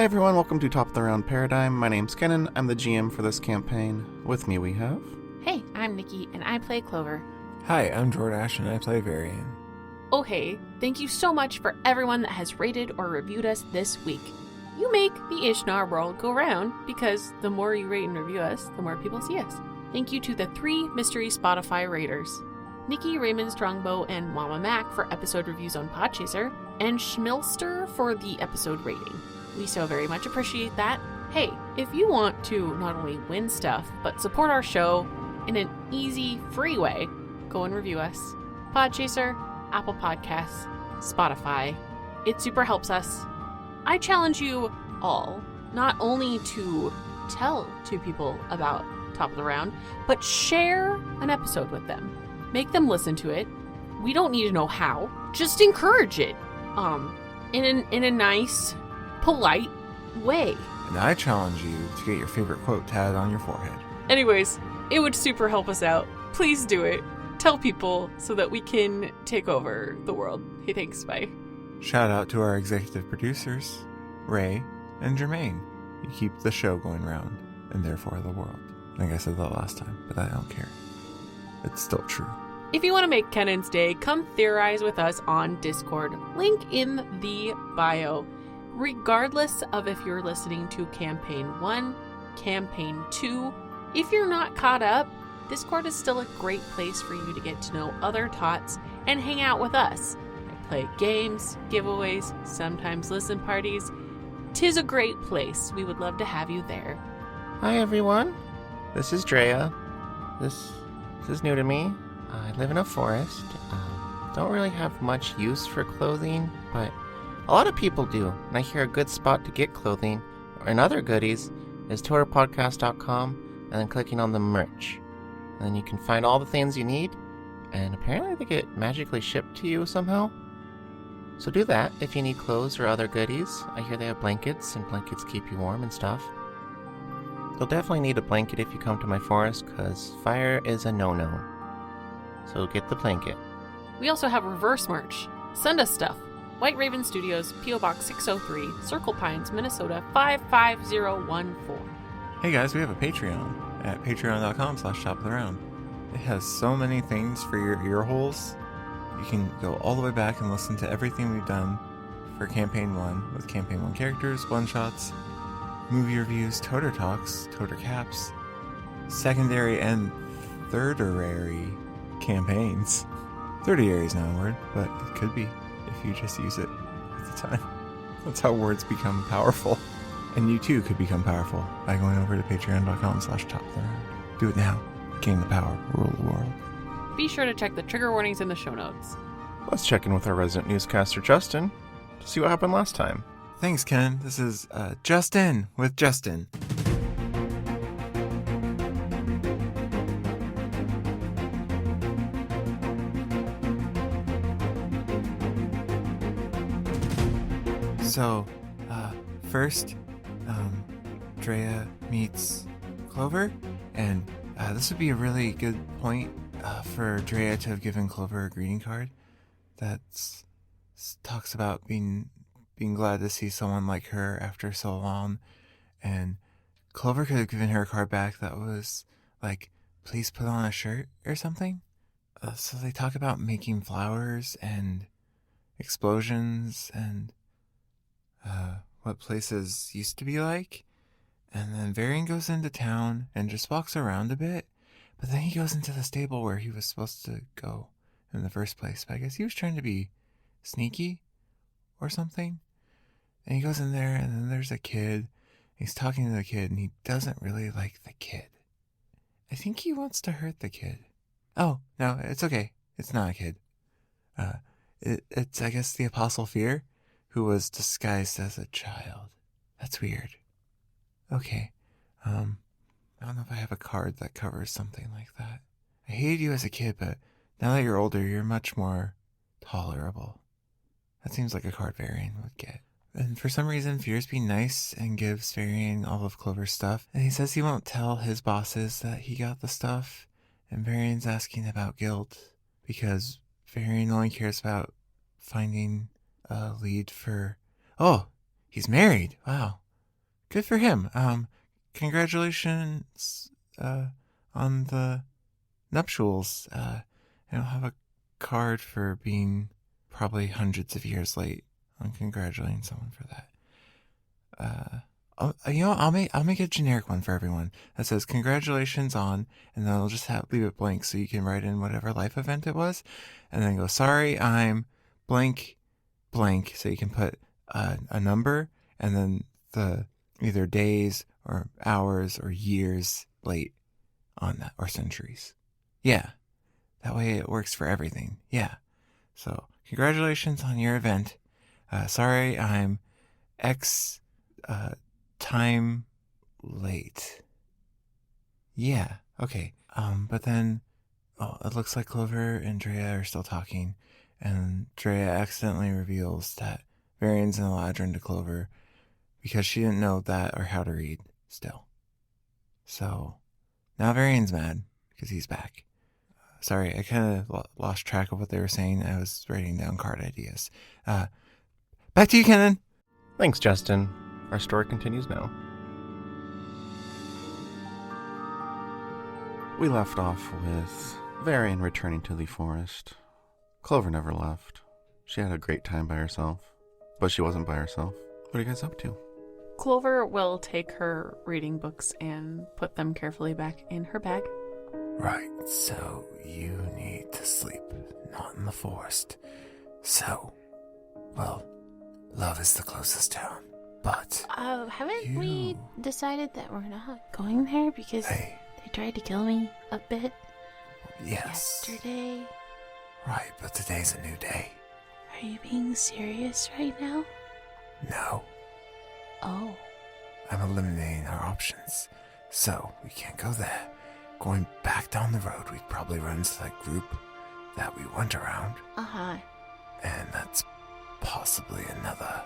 Hi everyone, welcome to Top of the Round Paradigm. My name's Kenan, I'm the GM for this campaign. With me we have... Hey, I'm Nikki, and I play Clover. Hi, I'm Jordash, and I play Varian. Oh hey, thank you so much for everyone that has rated or reviewed us this week. You make the Ishnar world go round, because the more you rate and review us, the more people see us. Thank you to the 3 mystery Spotify raters. Nikki, Raymond Strongbow, and Mama Mac for episode reviews on Podchaser, and Schmilster for the episode rating. We so very much appreciate that. Hey, if you want to not only win stuff, but support our show in an easy, free way, go and review us. Podchaser, Apple Podcasts, Spotify. It super helps us. I challenge you all not only to tell 2 people about Top of the Round, but share an episode with them. Make them listen to it. We don't need to know how. Just encourage it. In a nice, polite way. And I challenge you to get your favorite quote tatted on your forehead. Anyways, it would super help us out. Please do it. Tell people so that we can take over the world. Hey, thanks. Bye. Shout out to our executive producers, Ray and Jermaine. You keep the show going round, and therefore the world. I think I said that last time, but I don't care. It's still true. If you want to make Kenan's day, come theorize with us on Discord. Link in the bio. Regardless of if you're listening to Campaign 1, Campaign 2, if you're not caught up, Discord is still a great place for you to get to know other tots and hang out with us. I play games, giveaways, sometimes listen parties. 'Tis a great place. We would love to have you there. Hi everyone, this is Drea. This is new to me. I live in a forest. Don't really have much use for clothing, but a lot of people do. And I hear a good spot to get clothing and other goodies is torapodcast.com and then clicking on the merch. And then you can find all the things you need, and apparently they get magically shipped to you somehow. So do that if you need clothes or other goodies. I hear they have blankets, and blankets keep you warm and stuff. You'll definitely need a blanket if you come to my forest, because fire is a no-no. So get the blanket. We also have reverse merch. Send us stuff. White Raven Studios, P.O. Box 603, Circle Pines, Minnesota 55014. Hey guys, we have a Patreon at patreon.com/topoftheround. It has so many things for your ear holes. You can go all the way back and listen to everything we've done for Campaign 1 with Campaign 1 characters, one-shots, movie reviews, Toter Talks, Toter Caps, secondary and third-arary campaigns. Third-arary is not a word, but it could be if you just use it at the time. That's how words become powerful. And you too could become powerful by going over to patreon.com/topoftheround. Do it now. Gain the power. Rule the world. Be sure to check the trigger warnings in the show notes. Let's check in with our resident newscaster, Justin, to see what happened last time. Thanks, Ken. This is Justin with Justin. So, first, Drea meets Clover, and this would be a really good point for Drea to have given Clover a greeting card that talks about being glad to see someone like her after so long, and Clover could have given her a card back that was like, please put on a shirt or something. So they talk about making flowers and explosions and what places used to be like. And then Varian goes into town and just walks around a bit, but then he goes into the stable where he was supposed to go in the first place. But I guess he was trying to be sneaky or something. And he goes in there, and then there's a kid. He's talking to the kid, and he doesn't really like the kid. I think he wants to hurt the kid. Oh, no, it's okay. It's not a kid. It's, I guess, the Apostle Fear, who was disguised as a child. That's weird. Okay. I don't know if I have a card that covers something like that. I hated you as a kid, but now that you're older, you're much more tolerable. That seems like a card Varian would get. And for some reason, Fear's being nice and gives Varian all of Clover's stuff. And he says he won't tell his bosses that he got the stuff. And Varian's asking about guilt, because Varian only cares about finding a lead for... Oh, he's married. Wow. Good for him. Congratulations on the nuptials. I don't have a card for being probably hundreds of years late on congratulating someone for that. I'll make a generic one for everyone that says congratulations on, and then I'll just leave it blank so you can write in whatever life event it was, and then go, sorry, I'm blank, so you can put a number, and then the either days or hours or years late on that, or centuries. Yeah, that way it works for everything. Yeah. So congratulations on your event. Sorry, I'm X time late. Yeah, okay. But then, it looks like Clover and Drea are still talking, and Drea accidentally reveals that Varian's an Eladrin to Clover because she didn't know that or how to read still. So now Varian's mad because he's back. Sorry, I kind of lost track of what they were saying. I was writing down card ideas. Back to you, Kenan. Thanks, Justin. Our story continues now. We left off with Varian returning to the forest. Clover never left. She had a great time by herself. But she wasn't by herself. What are you guys up to? Clover will take her reading books and put them carefully back in her bag. Right, so you need to sleep, not in the forest. So, well, Love is the closest town, but... haven't we decided that we're not going there because they tried to kill me a bit? Yes. Yesterday? Right, but today's a new day. Are you being serious right now? No. Oh. I'm eliminating our options, so we can't go there. Going back down the road, we'd probably run into that group that we went around. Uh-huh. And that's possibly another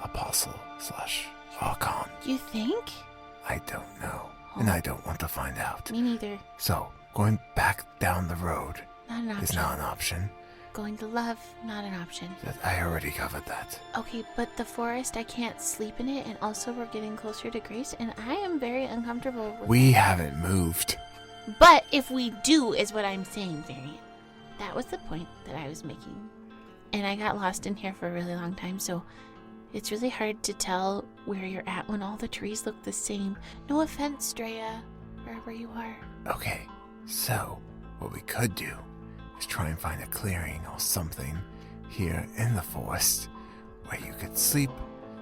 apostle/archon. You think? I don't know, and I don't want to find out. Me neither. So, going back down the road Not an option. is not an option. Going to Love, not an option. I already covered that. Okay, but the forest, I can't sleep in it, and also we're getting closer to Grace, and I am very uncomfortable with We haven't moved. But if we do, is what I'm saying, Varian. That was the point that I was making. And I got lost in here for a really long time, so it's really hard to tell where you're at when all the trees look the same. No offense, Drea, wherever you are. Okay, so what we could do is try and find a clearing or something here in the forest where you could sleep.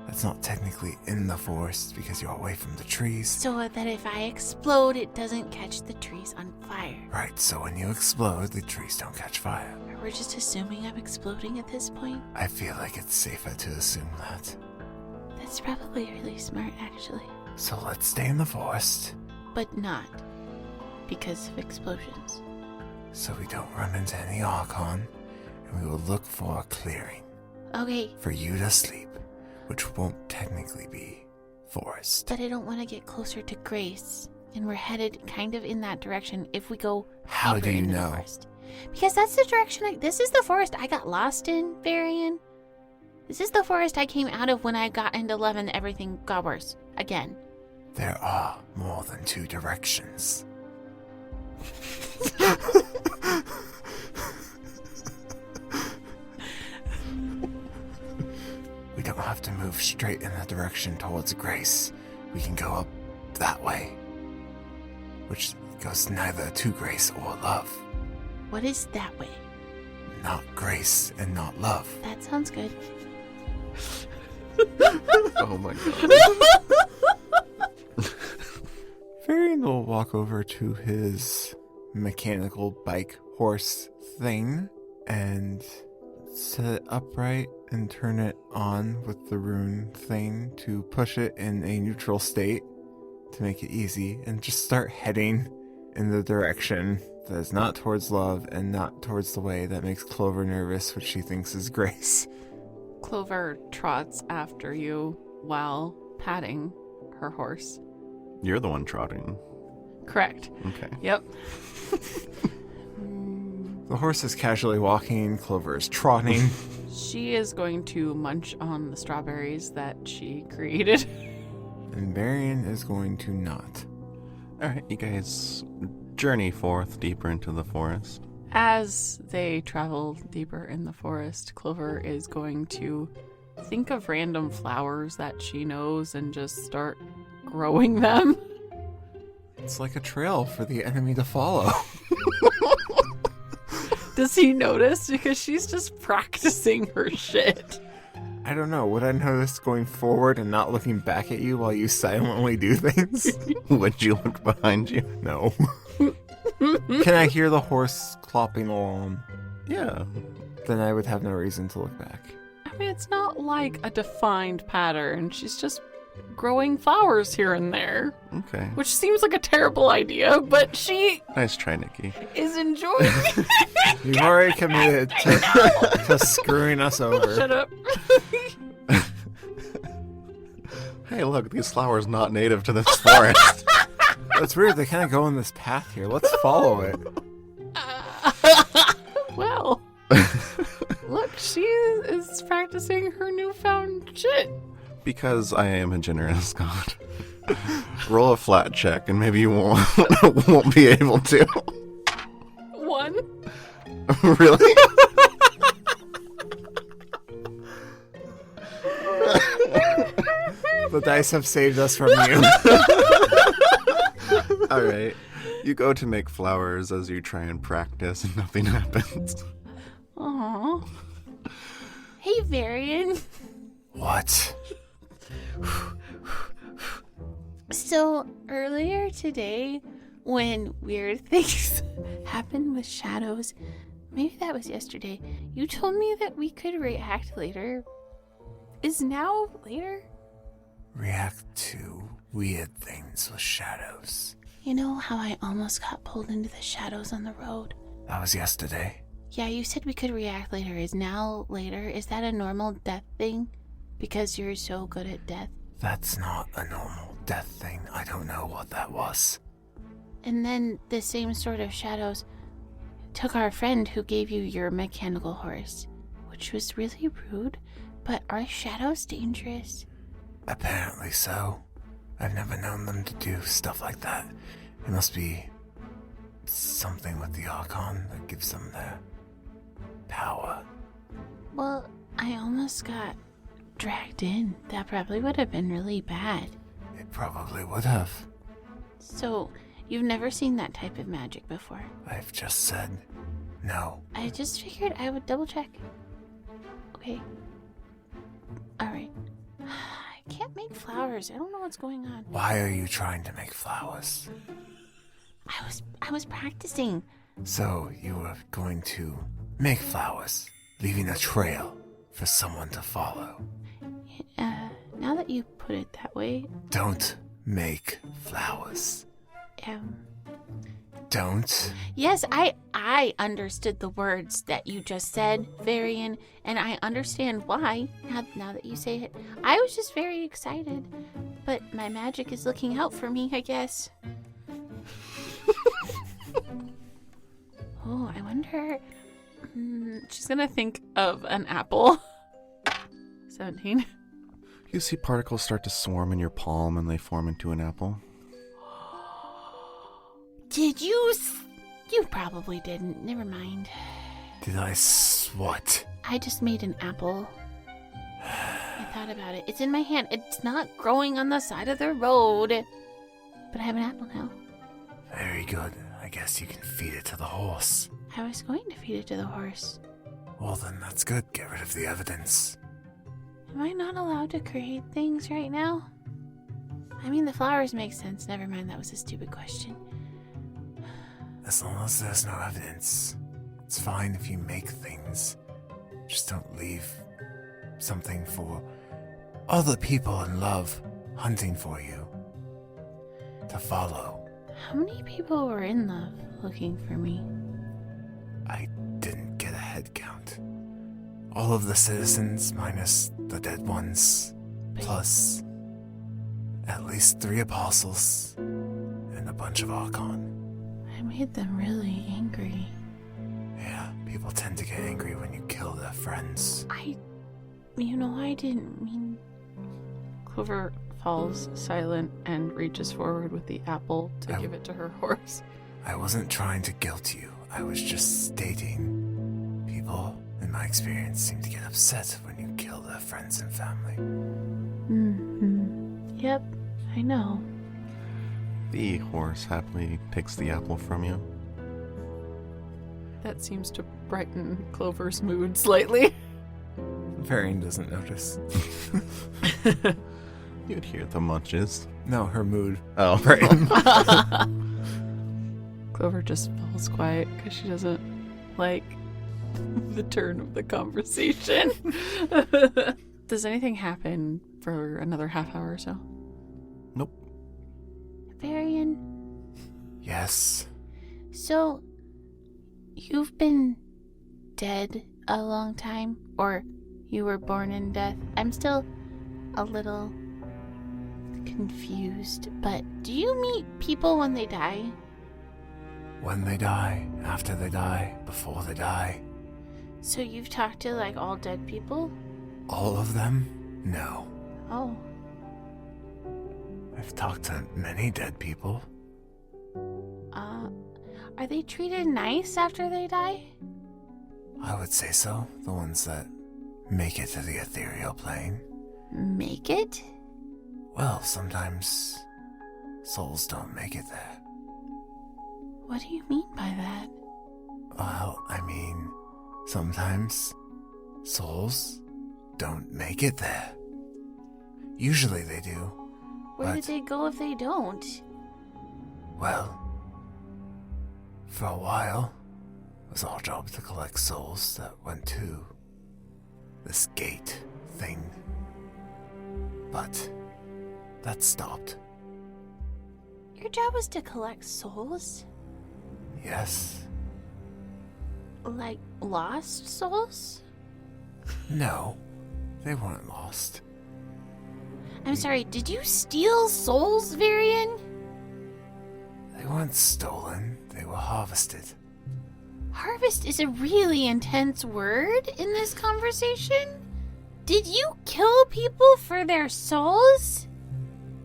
That's not technically in the forest because you're away from the trees. So that if I explode, it doesn't catch the trees on fire. Right, so when you explode, the trees don't catch fire. We're just assuming I'm exploding at this point. I feel like it's safer to assume that. That's probably really smart, actually. So let's stay in the forest. But not because of explosions. So we don't run into any Archon, and we will look for a clearing. Okay. For you to sleep, which won't technically be forest. But I don't want to get closer to Grace, and we're headed kind of in that direction if we go How deeper do you into the know? forest. Because that's the direction this is the forest I got lost in, Varian. This is the forest I came out of when I got into Love and everything got worse. Again. There are more than two directions. We don't have to move straight in the direction towards Grace. We can go up that way, which goes neither to Grace or Love. What is that way? Not Grace and not Love. That sounds good. Oh my god. Varian will walk over to his mechanical bike horse thing and set it upright and turn it on with the rune thing to push it in a neutral state to make it easy and just start heading in the direction that is not towards Love and not towards the way that makes Clover nervous, which she thinks is Grace. Clover trots after you while patting her horse. You're the one trotting. Correct. Okay. Yep. The horse is casually walking, Clover is trotting. She is going to munch on the strawberries that she created. and Varian is going to not. Alright, you guys journey forth deeper into the forest. As they travel deeper in the forest, Clover is going to think of random flowers that she knows and just start growing them. It's like a trail for the enemy to follow. Does he notice? Because she's just practicing her shit. I don't know. Would I notice going forward and not looking back at you while you silently do things? Would you look behind you? No. Can I hear the horse clopping along? Yeah. Then I would have no reason to look back. I mean, it's not like a defined pattern. She's just growing flowers here and there. Okay. Which seems like a terrible idea, but she Nice try, Nikki. is enjoying it. You've already committed to screwing us over. Shut up. Hey, look, these flowers not native to this forest. That's weird. They kind of go on this path here. Let's follow it. Well, look, she is practicing her newfound shit. Because I am a generous god. Roll a flat check and maybe you won't, won't be able to. 1. Really? The dice have saved us from you. Alright. You go to make flowers as you try and practice and nothing happens. Aww. Hey, Varian. What? So, earlier today, when weird things happened with shadows, maybe that was yesterday, you told me that we could react later. Is now later? React to weird things with shadows. You know how I almost got pulled into the shadows on the road? That was yesterday. Yeah, you said we could react later. Is now later? Is that a normal death thing? Because you're so good at death. That's not a normal death thing. I don't know what that was. And then the same sort of shadows took our friend who gave you your mechanical horse, which was really rude. But are shadows dangerous? Apparently so. I've never known them to do stuff like that. It must be something with the Archon that gives them their power. Well, I almost got dragged in. That probably would have been really bad. It probably would have. So, you've never seen that type of magic before? I've just said no. I just figured I would double check. Okay. Alright. I can't make flowers. I don't know what's going on. Why are you trying to make flowers? I was practicing. So you were going to make flowers, leaving a trail for someone to follow. Now that you put it that way, Don't make flowers. Don't. yes, I understood the words that you just said, Varian, and I understand why, now that you say it. I was just very excited, but my magic is looking out for me, I guess. Oh, I wonder... She's gonna think of an apple. 17. You see particles start to swarm in your palm and they form into an apple. Did you... You probably didn't. Never mind. Did I what? I just made an apple. I thought about it. It's in my hand. It's not growing on the side of the road. But I have an apple now. Very good. I guess you can feed it to the horse. I was going to feed it to the horse. Well then, that's good. Get rid of the evidence. Am I not allowed to create things right now? I mean, the flowers make sense. Never mind, that was a stupid question. As long as there's no evidence, it's fine if you make things. Just don't leave something for other people in love hunting for you to follow. How many people were in love looking for me? I didn't get a head count. All of the citizens minus the dead ones, plus at least 3 apostles and a bunch of Archon. I made them really angry. Yeah, people tend to get angry when you kill their friends. I didn't mean... Clover falls silent and reaches forward with the apple to give it to her horse. I wasn't trying to guilt you. I was just stating people, in my experience, seem to get upset when you kill their friends and family. Mm-hmm. Yep, I know. The horse happily takes the apple from you. That seems to brighten Clover's mood slightly. Varian doesn't notice. You'd hear the munches. No, her mood. Oh, right. Clover just falls quiet because she doesn't like the turn of the conversation. Does anything happen for another half hour or so? Nope. Varian, Yes. so you've been dead a long time? Or you were born in death? I'm still a little confused, but do you meet people when they die? When they die, after they die, before they die. So you've talked to, like, all dead people? All of them? No. Oh. I've talked to many dead people. Are they treated nice after they die? I would say so. The ones that make it to the ethereal plane. Make it? Well, sometimes souls don't make it there. What do you mean by that? Well, I mean, sometimes souls don't make it there. Usually they do. Where did But- they go if they don't? Well, for a while, it was our job to collect souls that went to this gate thing. But that stopped. Your job was to collect souls? Yes. Like lost souls? No, they weren't lost. I'm sorry, did you steal souls, Varian? They weren't stolen, they were harvested. Harvest is a really intense word in this conversation. Did you kill people for their souls?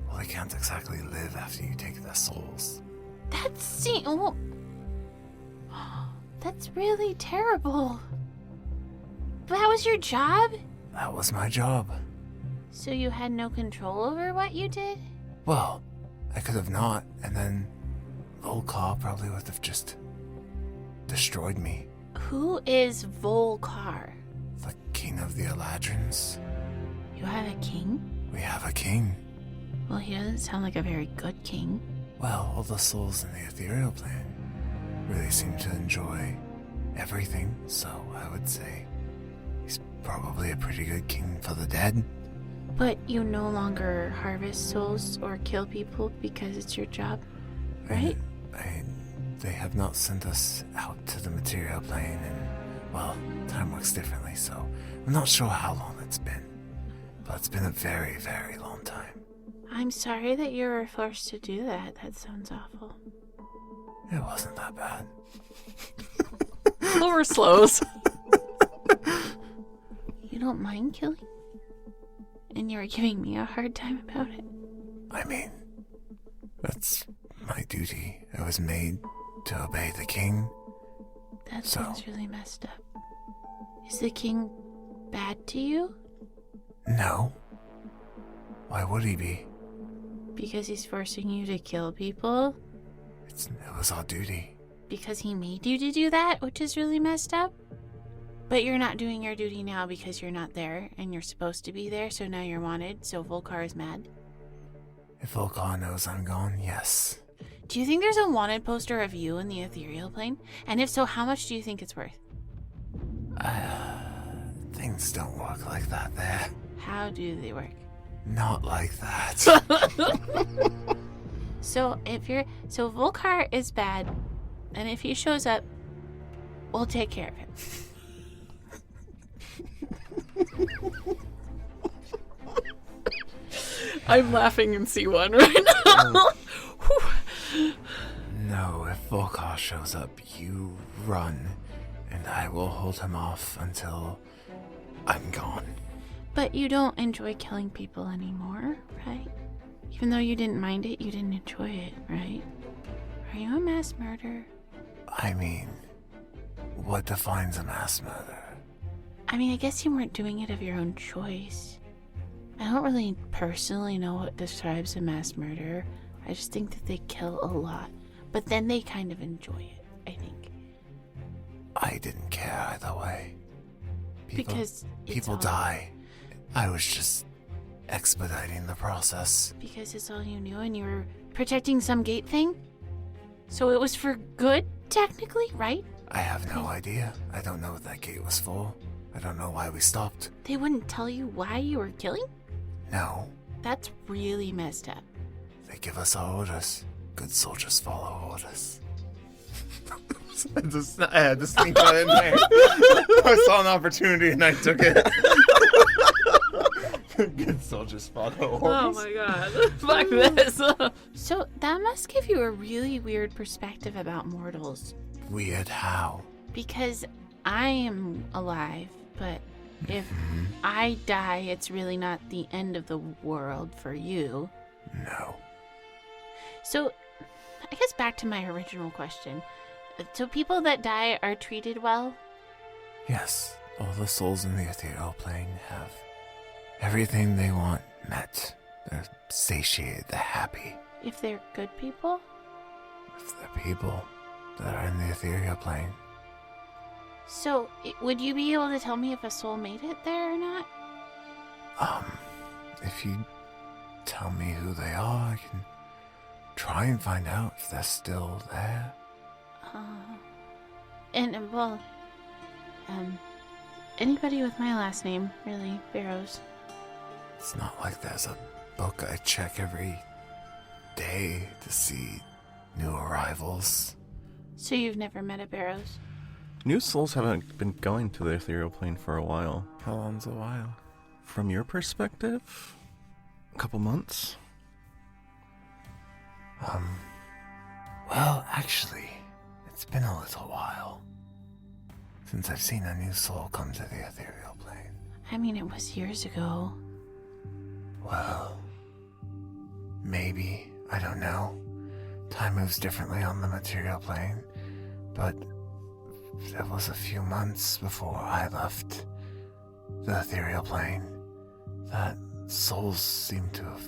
Well, they can't exactly live after you take their souls. That's really terrible. But that was your job? That was my job. So you had no control over what you did? Well, I could have not, and then Volcar probably would have just destroyed me. Who is Volcar? The king of the Eladrins. You have a king? We have a king. Well, he doesn't sound like a very good king. Well, all the souls in the ethereal plane really seem to enjoy everything, so I would say he's probably a pretty good king for the dead. But you no longer harvest souls or kill people because it's your job, right? They have not sent us out to the material plane, and, well, time works differently, so I'm not sure how long it's been. But it's been a very, very long time. I'm sorry that you were forced to do that. That sounds awful. It wasn't that bad. Clover slows. You don't mind killing? And you were giving me a hard time about it. I mean, that's my duty. I was made to obey the king. That So- sounds really messed up. Is the king bad to you? No. Why would he be? Because he's forcing you to kill people? It was our duty. Because he made you to do that, which is really messed up? But you're not doing your duty now because you're not there, and you're supposed to be there, so now you're wanted, so Volcar is mad? If Volcar knows I'm gone, yes. Do you think there's a wanted poster of you in the ethereal plane? And if so, how much do you think it's worth? Things don't work like that there. How do they work? Not like that. So so Volcar is bad, and if he shows up, we'll take care of him. I'm laughing in C1 right now. No, if Volcar shows up, you run, and I will hold him off until I'm gone. But you don't enjoy killing people anymore, right? Even though you didn't mind it, you didn't enjoy it, right? Are you a mass murderer? I mean, what defines a mass murder? I mean, I guess you weren't doing it of your own choice. I don't really personally know what describes a mass murderer. I just think that they kill a lot. But then they kind of enjoy it, I think. I didn't care either way. Because people die. I was just expediting the process. Because it's all you knew and you were protecting some gate thing? So it was for good, technically, right? I have no idea. I don't know what that gate was for. I don't know why we stopped. They wouldn't tell you why you were killing? No. That's really messed up. They give us our orders. Good soldiers follow orders. I had to sneak that in there. I saw an opportunity and I took it. Good soldiers follow Oh orders. my god. Fuck this. So that must give you a really weird perspective about mortals. Weird how? Because I am alive, but if I die, it's really not the end of the world for you. No. So, I guess back to my original question. So people that die are treated well? Yes, all the souls in the ethereal plane have everything they want met. They're satiated, they're happy. If they're good people? If they're people that are in the ethereal plane. So, would you be able to tell me if a soul made it there or not? If you tell me who they are, I can try and find out if they're still there. Anybody with my last name, really, Barrows. It's not like there's a book I check every day to see new arrivals. So you've never met a Barrows? New souls haven't been going to the ethereal plane for a while. How long's a while? From your perspective, a couple months. Well, actually, it's been a little while since I've seen a new soul come to the ethereal plane. I mean, it was years ago. Well, maybe, I don't know. Time moves differently on the material plane, but it was a few months before I left the ethereal plane that souls seem to have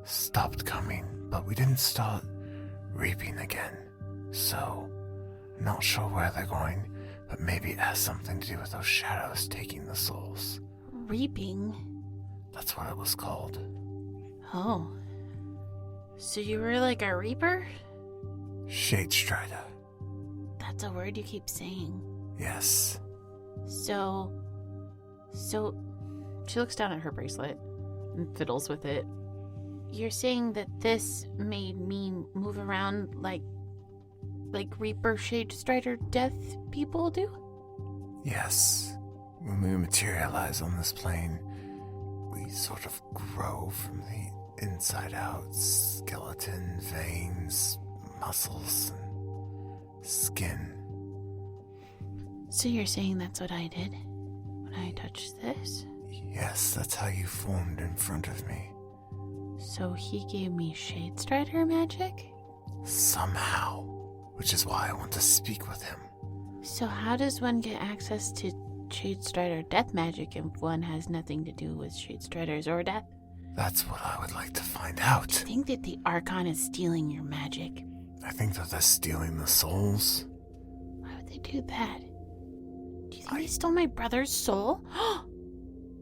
stopped coming, but we didn't start reaping again. So, not sure where they're going, but maybe it has something to do with those shadows taking the souls. Reaping? That's what it was called. Oh. So you were like a reaper? Shade Strider. That's a word you keep saying. Yes. So, She looks down at her bracelet and fiddles with it. you're saying that this made me move around like Reaper, Shade Strider, Death people do? Yes. When we materialize on this plane, we sort of grow from the inside out. Skeleton, veins, muscles, and skin. So you're saying that's what I did when I touched this? Yes, that's how you formed in front of me. So he gave me Shade Strider magic? Somehow. Which is why I want to speak with him. So how does one get access to Shade Strider death magic if one has nothing to do with Shade Striders or death? That's what I would like to find out. I think that the Archon is stealing your magic. I think that they're stealing the souls. Why would they do that? Do you think they stole my brother's soul?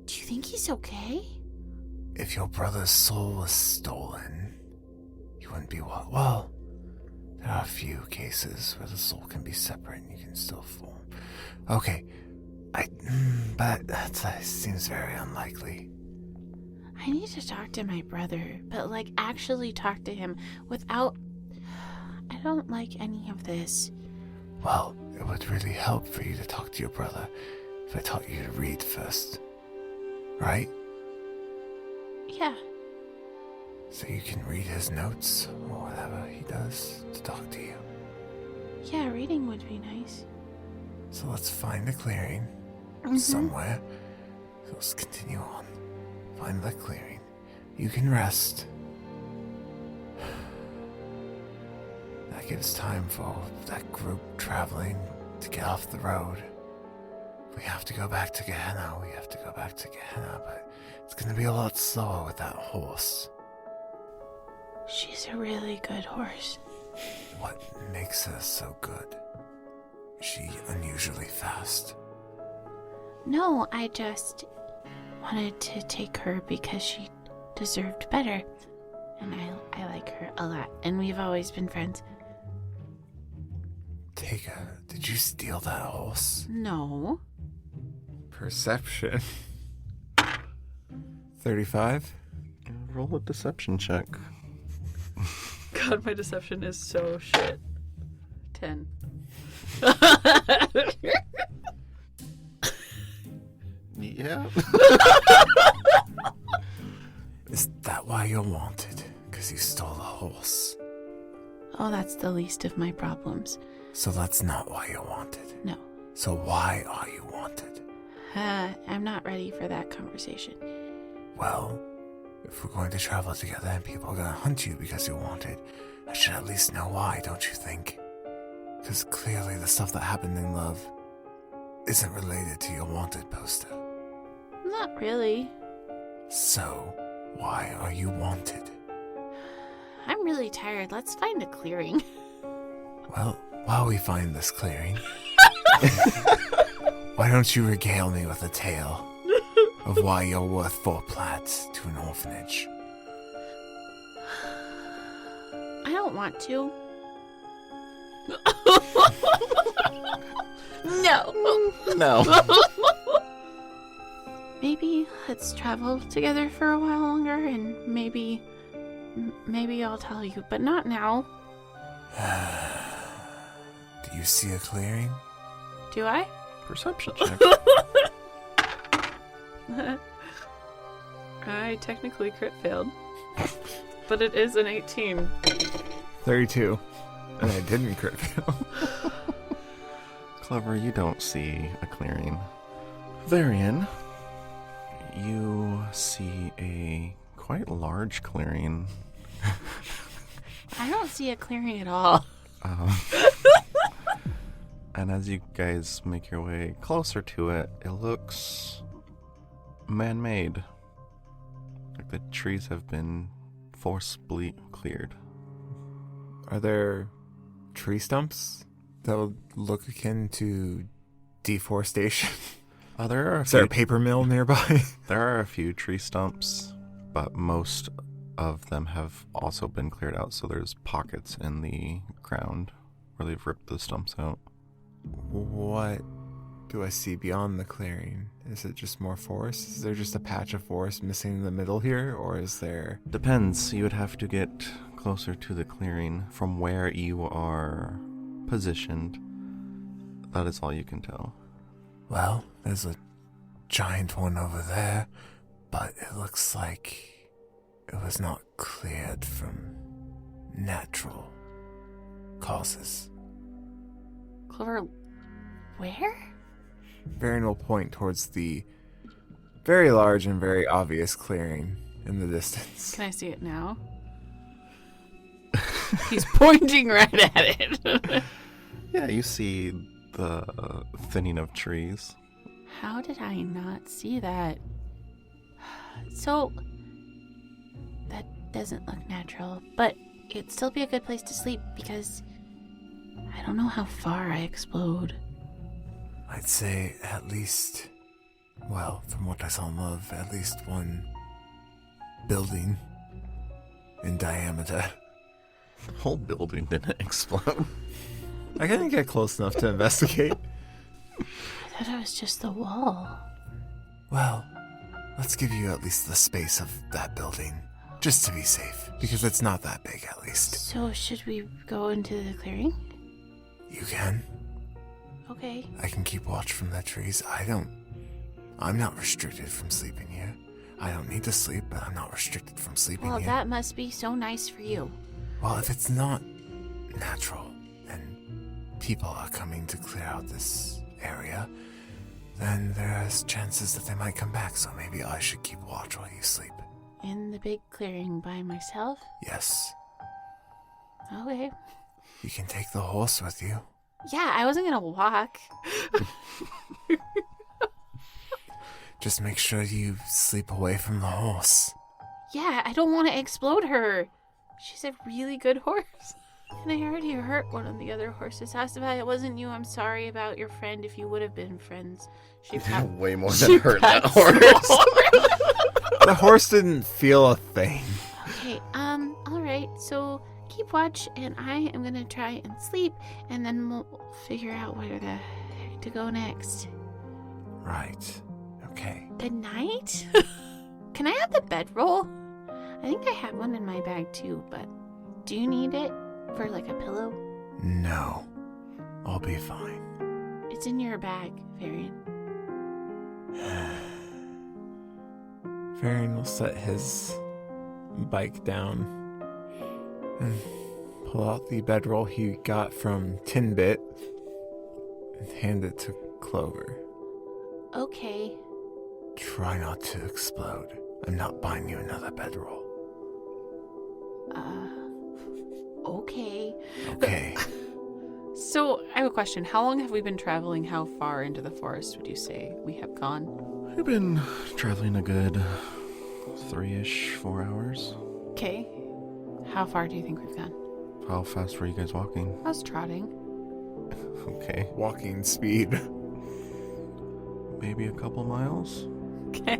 Do you think he's okay? If your brother's soul was stolen, you wouldn't be what? Well, there are a few cases where the soul can be separate and you can still form. Okay, but that seems very unlikely. I need to talk to my brother, but actually talk to him without... I don't like any of this. Well, it would really help for you to talk to your brother if I taught you to read first. Right? Yeah. So you can read his notes or whatever he does to talk to you. Yeah, reading would be nice. So let's find a clearing somewhere. So let's continue on. Find the clearing. You can rest. that gives time for that group traveling to get off the road. We have to go back to Gehenna. But it's going to be a lot slower with that horse. She's a really good horse. What makes her so good? Is she unusually fast? No, I just wanted to take her because she deserved better. And I like her a lot. And we've always been friends. Take her? Did you steal that horse? No. Perception. 35? Roll a deception check. God, my deception is so shit. 10. Yeah. Is that why you're wanted? Because you stole a horse. Oh, that's the least of my problems. So that's not why you're wanted. No. So why are you wanted? I'm not ready for that conversation. Well, if we're going to travel together and people are going to hunt you because you're wanted, I should at least know why, don't you think? Because clearly the stuff that happened in love isn't related to your wanted poster. Not really. So, why are you wanted? I'm really tired. Let's find a clearing. Well, while we find this clearing, why don't you regale me with a tale of why you're worth 4 plats to an orphanage? I don't want to. No. No. Maybe let's travel together for a while longer and maybe I'll tell you, but not now. Do you see a clearing? Do I? Perception check. I technically crit failed. But it is an 18. 32. And I didn't crit fail. Clever, you don't see a clearing. Varian, you see a quite large clearing. I don't see a clearing at all. And as you guys make your way closer to it, it looks man-made. Like the trees have been forcibly cleared. Are there tree stumps that would look akin to deforestation? There are a Is there few, a paper mill nearby? there are a few tree stumps, but most of them have also been cleared out, so there's pockets in the ground where they've ripped the stumps out. What do I see beyond the clearing? Is it just more forest? Is there just a patch of forest missing in the middle here, or is there... Depends. You would have to get closer to the clearing from where you are positioned. That is all you can tell. Well, there's a giant one over there, but it looks like it was not cleared from natural causes. Clover, where? Varian will point towards the very large and very obvious clearing in the distance. Can I see it now? He's pointing right at it. Yeah, you see the thinning of trees. How did I not see that? So, that doesn't look natural, but it'd still be a good place to sleep because I don't know how far I explode. I'd say at least, well, from what I saw in Love, at least one building in diameter. The whole building didn't explode. I couldn't get close enough to investigate. I thought it was just the wall. Well, let's give you at least the space of that building, just to be safe, because it's not that big at least. So, should we go into the clearing? You can. Okay. I can keep watch from the trees. I'm not restricted from sleeping here. I don't need to sleep, but I'm not restricted from sleeping Well, here. that must be so nice for you. Well, if it's not natural and people are coming to clear out this area, then there's chances that they might come back, so maybe I should keep watch while you sleep. In the big clearing by myself? Yes. Okay. You can take the horse with you. Yeah, I wasn't gonna walk. Just make sure you sleep away from the horse. Yeah, I don't want to explode her. She's a really good horse. And I already hurt one of the other horses. Asava, it wasn't you. I'm sorry about your friend. If you would have been friends, she probably Way more than hurt that horse. The horse didn't feel a thing. Okay, all right. So keep watch, and I am gonna try and sleep, and then we'll figure out where the heck to go next. Right. Okay. Good night. Can I have the bedroll? I think I have one in my bag too, but do you need it for like a pillow? No. I'll be fine. It's in your bag, Varian. Varian will set his bike down and pull out the bedroll he got from Tinbit and hand it to Clover. Okay. Try not to explode. I'm not buying you another bedroll. Okay. Okay. So, I have a question. How long have we been traveling? How far into the forest would you say we have gone? We've been traveling a good 4 hours. Okay. How far do you think we've gone? How fast were you guys walking? I was trotting. Okay. Walking speed. Maybe a couple miles? Okay.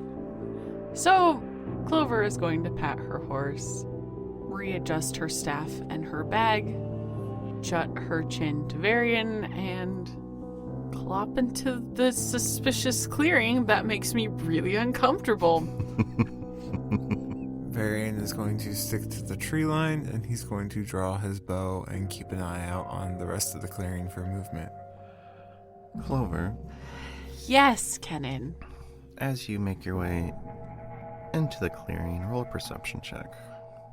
So, Clover is going to pat her horse, readjust her staff and her bag, jut her chin to Varian, and clop into the suspicious clearing that makes me really uncomfortable. Varian is going to stick to the tree line, and he's going to draw his bow and keep an eye out on the rest of the clearing for movement. Clover, Yes, Kenan. as you make your way into the clearing, roll a perception check.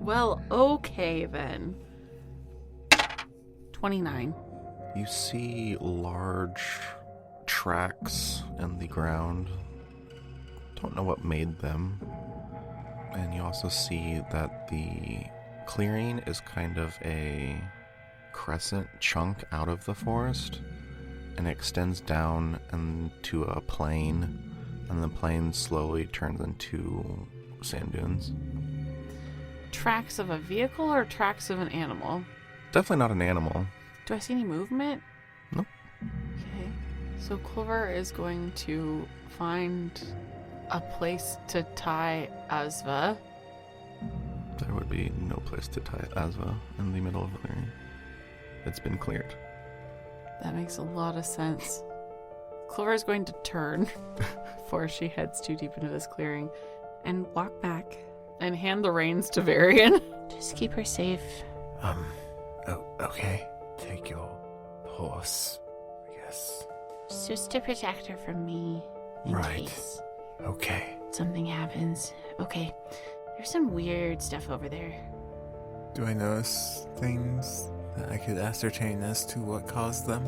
Well, okay then. 29. You see large tracks in the ground. Don't know what made them. And you also see that the clearing is kind of a crescent chunk out of the forest, and it extends down into a plain, and the plain slowly turns into sand dunes. Tracks of a vehicle or tracks of an animal? Definitely not an animal. Do I see any movement? Nope. Okay. So Clover is going to find a place to tie Asva. There would be no place to tie Asva in the middle of the clearing. It's been cleared. That makes a lot of sense. Clover is going to turn before she heads too deep into this clearing and walk back and hand the reins to Varian. Just keep her safe. Okay. Take your horse, I guess. It's just to protect her from me in Right. case Okay. something happens. Okay. There's some weird stuff over there. Do I notice things that I could ascertain as to what caused them?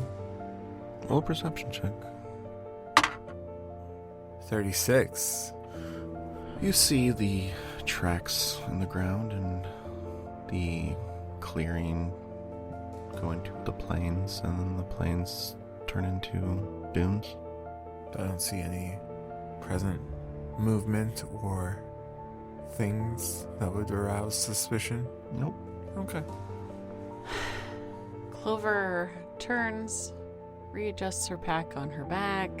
Roll a perception check. 36. You see the tracks in the ground and the clearing go into the plains, and then the plains turn into dunes. I don't see any present movement or things that would arouse suspicion. Nope. Okay. Clover turns, readjusts her pack on her back,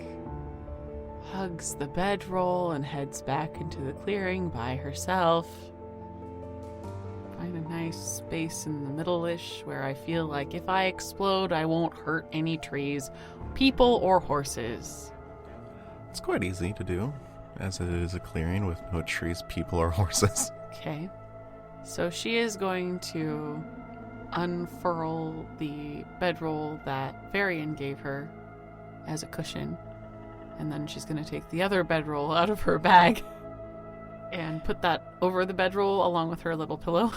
hugs the bedroll, and heads back into the clearing by herself. Find a nice space in the middle-ish where I feel like if I explode, I won't hurt any trees, people, or horses. It's quite easy to do, as it is a clearing with no trees, people, or horses. Okay. So she is going to unfurl the bedroll that Varian gave her as a cushion. And then she's going to take the other bedroll out of her bag and put that over the bedroll along with her little pillow.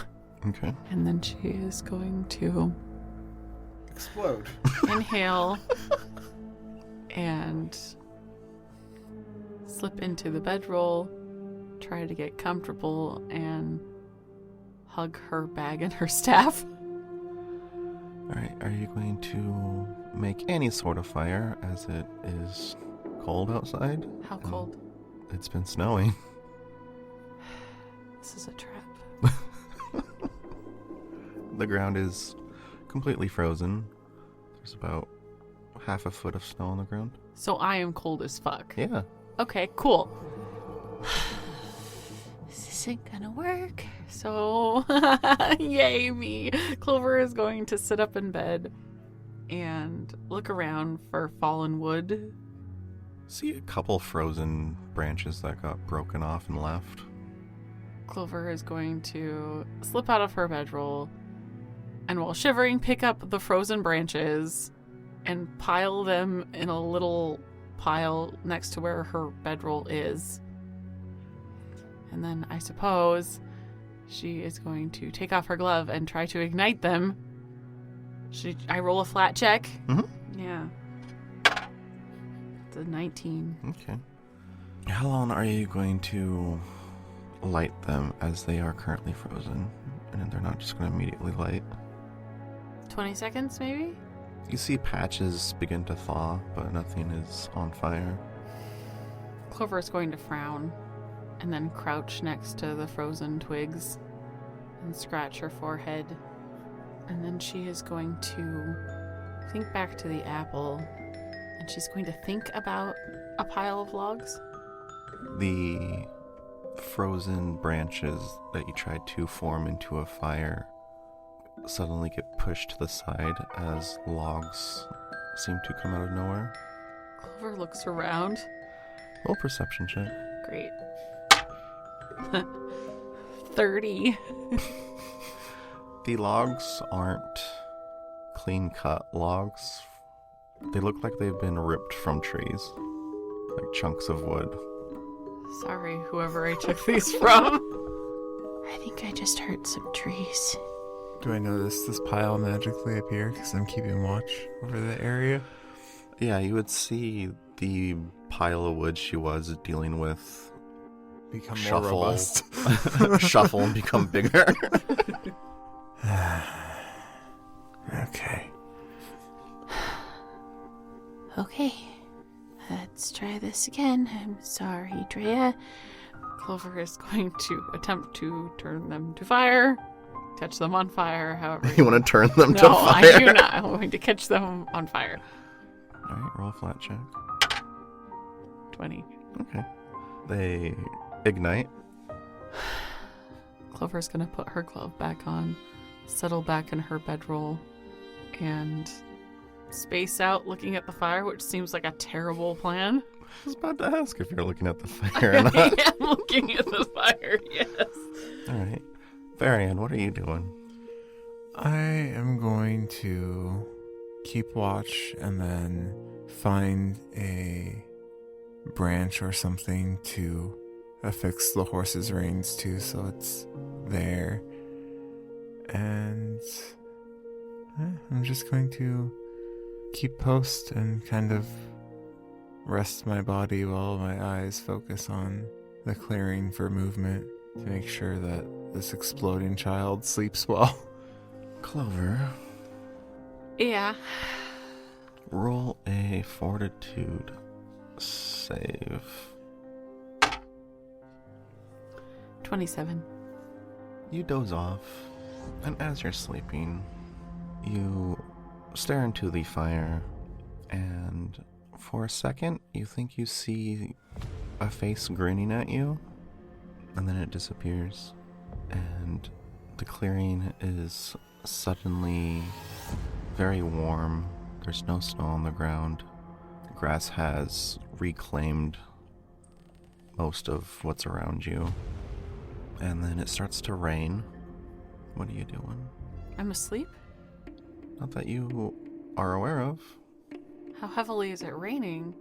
Okay. And then she is going to Explode. inhale and slip into the bedroll, try to get comfortable, and hug her bag and her staff. Alright, are you going to make any sort of fire as it is cold outside? How cold? It's been snowing. This is a trap. The ground is completely frozen. There's about half a foot of snow on the ground. So I am cold as fuck. Yeah. Okay, cool. This isn't gonna work. So, yay me. Clover is going to sit up in bed and look around for fallen wood. See a couple frozen branches that got broken off and left. Clover is going to slip out of her bedroll and, while shivering, pick up the frozen branches and pile them in a little pile next to where her bedroll is. And then I suppose she is going to take off her glove and try to ignite them. I roll a flat check. Mm-hmm. Yeah. It's a 19. Okay. How long are you going to light them as they are currently frozen? And they're not just going to immediately light. 20 seconds, maybe? You see patches begin to thaw, but nothing is on fire. Clover is going to frown and then crouch next to the frozen twigs and scratch her forehead. And then she is going to think back to the apple, and she's going to think about a pile of logs. The frozen branches that you tried to form into a fire suddenly get pushed to the side as logs seem to come out of nowhere. Clover looks around. Roll perception check. Great. 30. The logs aren't clean-cut logs. They look like they've been ripped from trees, like chunks of wood. Sorry, whoever I took these from. I think I just hurt some trees. Do I notice this pile magically appear because I'm keeping watch over the area? Yeah, you would see the pile of wood she was dealing with Become shuffle, more robust. shuffle and become bigger. Okay. Okay, let's try this again. I'm sorry, Drea. Clover is going to attempt to turn them to fire, catch them on fire, however. You want to turn them to No, fire? I do not. I'm going to catch them on fire. Alright, roll a flat check. 20. Okay. They ignite. Clover's going to put her glove back on, settle back in her bedroll, and space out looking at the fire, which seems like a terrible plan. I was about to ask if you're looking at the fire or not. I am looking at the fire, yes. Alright. Varian, what are you doing? I am going to keep watch and then find a branch or something to affix the horse's reins to so it's there. And I'm just going to keep post and kind of rest my body while my eyes focus on the clearing for movement to make sure that this exploding child sleeps well. Clover, Yeah. roll a fortitude save. 27. You doze off, and as you're sleeping, you stare into the fire, and for a second, you think you see a face grinning at you, and then it disappears, and the clearing is suddenly very warm. There's no snow on the ground. The grass has reclaimed most of what's around you. And then it starts to rain. What are you doing? I'm asleep? Not that you are aware of. How heavily is it raining?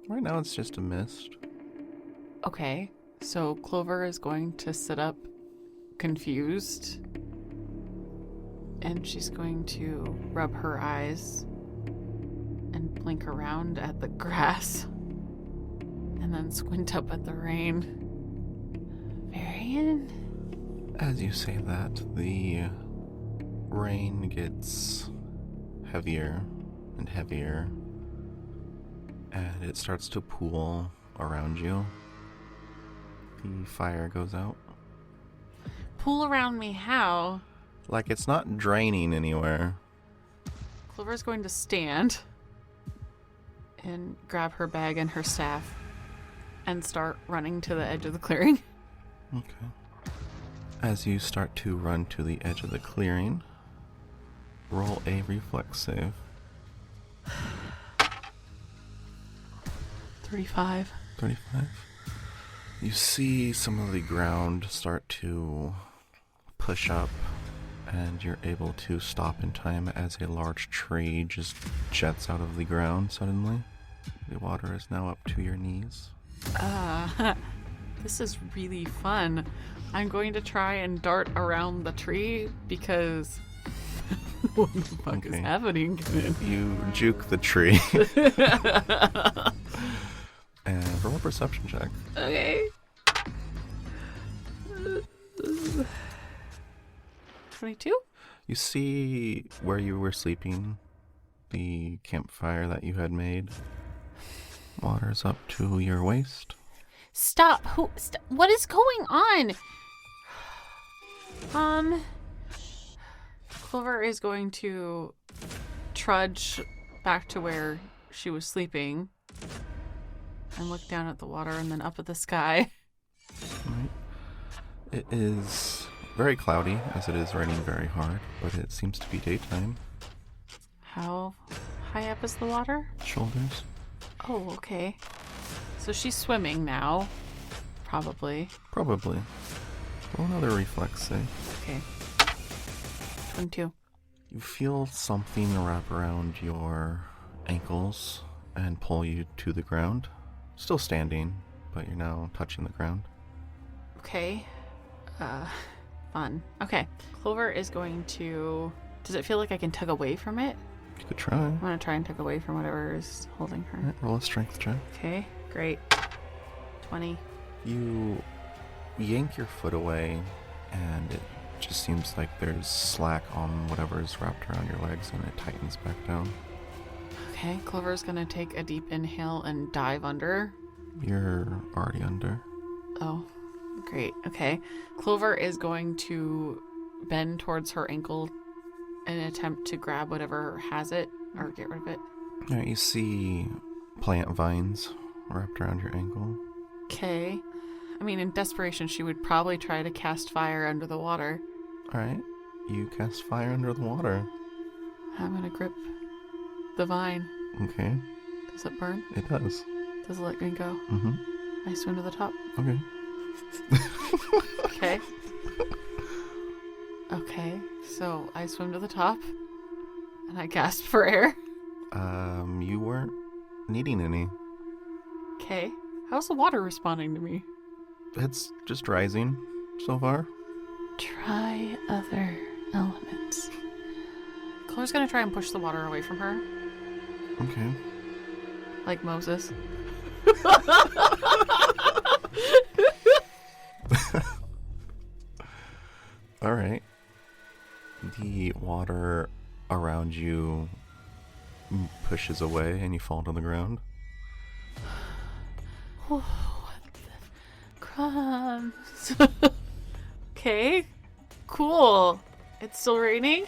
Right now it's just a mist. Okay, so Clover is going to sit up confused, and she's going to rub her eyes and blink around at the grass and then squint up at the rain. Varian? As you say that, the rain gets heavier and heavier, and it starts to pool around you. The fire goes out. Pool around me, how? Like it's not draining anywhere. Clover's going to stand and grab her bag and her staff and start running to the edge of the clearing. Okay. As you start to run to the edge of the clearing, roll a reflex save. 35. 35. You see some of the ground start to push up, and you're able to stop in time as a large tree just jets out of the ground suddenly. The water is now up to your knees. This is really fun. I'm going to try and dart around the tree because what the fuck is Okay. happening? You juke the tree. And roll a perception check. Okay. 22? You see where you were sleeping, the campfire that you had made. Water's up to your waist. Stop. What is going on? Clover is going to trudge back to where she was sleeping and look down at the water and then up at the sky. Right. It is very cloudy, as it is raining very hard, but it seems to be daytime. How high up is the water? Shoulders. Oh, okay. So she's swimming now. Probably. Probably. Roll another reflex save. Okay. 22. You feel something wrap around your ankles and pull you to the ground. Still standing, but you're now touching the ground. Okay. Fun. Okay. Clover is going to... Does it feel like I can tug away from it? You could try. I'm going to try and tug away from whatever is holding her. Alright, roll a strength check. Okay, great. 20. You yank your foot away, and it just seems like there's slack on whatever is wrapped around your legs, and it tightens back down. Okay, Clover's going to take a deep inhale and dive under. You're already under. Oh, great. Okay. Clover is going to bend towards her ankle in an attempt to grab whatever has it or get rid of it. Alright, you see plant vines wrapped around your ankle. Okay. I mean, in desperation, she would probably try to cast fire under the water. Alright, you cast fire under the water. I'm going to grip the vine. Okay, Does it burn? it does. Does it let me go? Mm-hmm. I swim to the top. Okay. Okay. Okay, so I swim to the top and I gasp for air. You weren't needing any. Okay. How's the water responding to me? It's just rising so far. Try other elements. Chloe's gonna try and push the water away from her, Okay. like Moses. Alright. The water around you pushes away and you fall to the ground. Oh, what the crumbs. Okay, cool. It's still raining?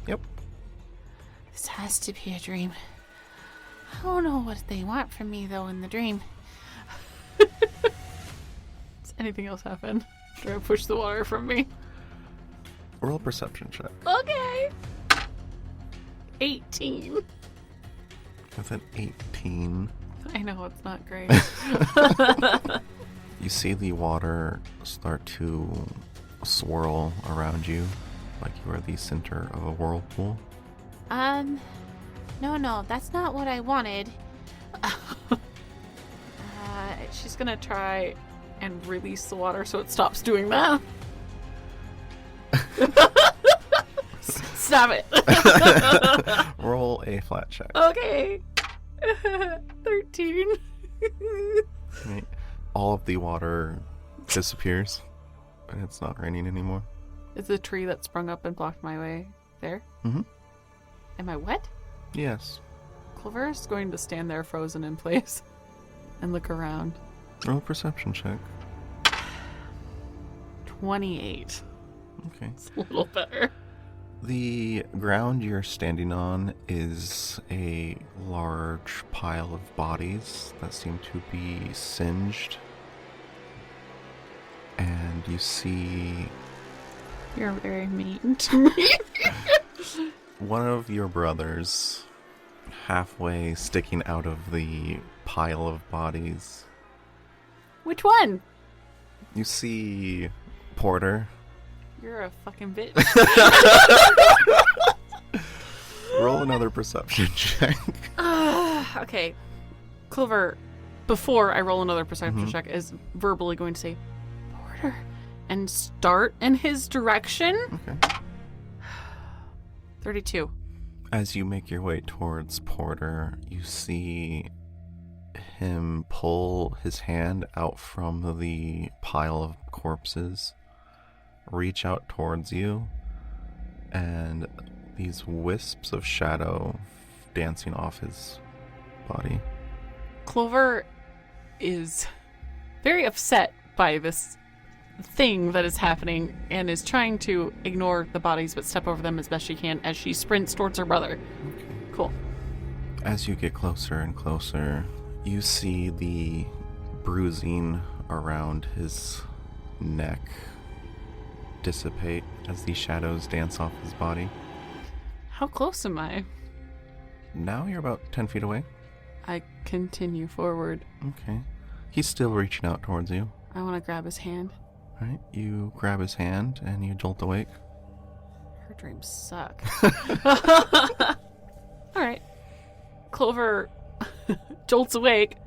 Yep. This has to be a dream. I don't know what they want from me, though, in the dream. Does anything else happen? Try to push the water from me. Roll a perception check. Okay. 18. With an 18, I know, it's not great. you see the water start to swirl around you like you are the center of a whirlpool. No, that's not what I wanted. She's gonna try and release the water so it stops doing that. Stop it. Roll a flat check. Okay. 13. Right. All of the water disappears, and it's not raining anymore. Is the tree that sprung up and blocked my way there? Mm-hmm. Am I wet? Yes. Clover is going to stand there frozen in place and look around. Roll a perception check. 28. Okay. It's a little better. The ground you're standing on is a large pile of bodies that seem to be singed. And you see You're very mean to me. one of your brothers halfway sticking out of the pile of bodies. Which one? You see Porter. You're a fucking bitch. Roll another perception check. Okay. Clover, before I roll another perception check, is verbally going to say, Porter, and start in his direction. Okay. 32. As you make your way towards Porter, you see him pull his hand out from the pile of corpses, reach out towards you, and these wisps of shadow dancing off his body. Clover is very upset by this thing that is happening and is trying to ignore the bodies but step over them as best she can as she sprints towards her brother. Okay. Cool. As you get closer and closer, you see the bruising around his neck dissipate as the shadows dance off his body. How close am I? Now you're about 10 feet away. I continue forward. Okay. He's still reaching out towards you. I want to grab his hand. All right. You grab his hand and you jolt awake. Her dreams suck. All right. Clover jolts awake,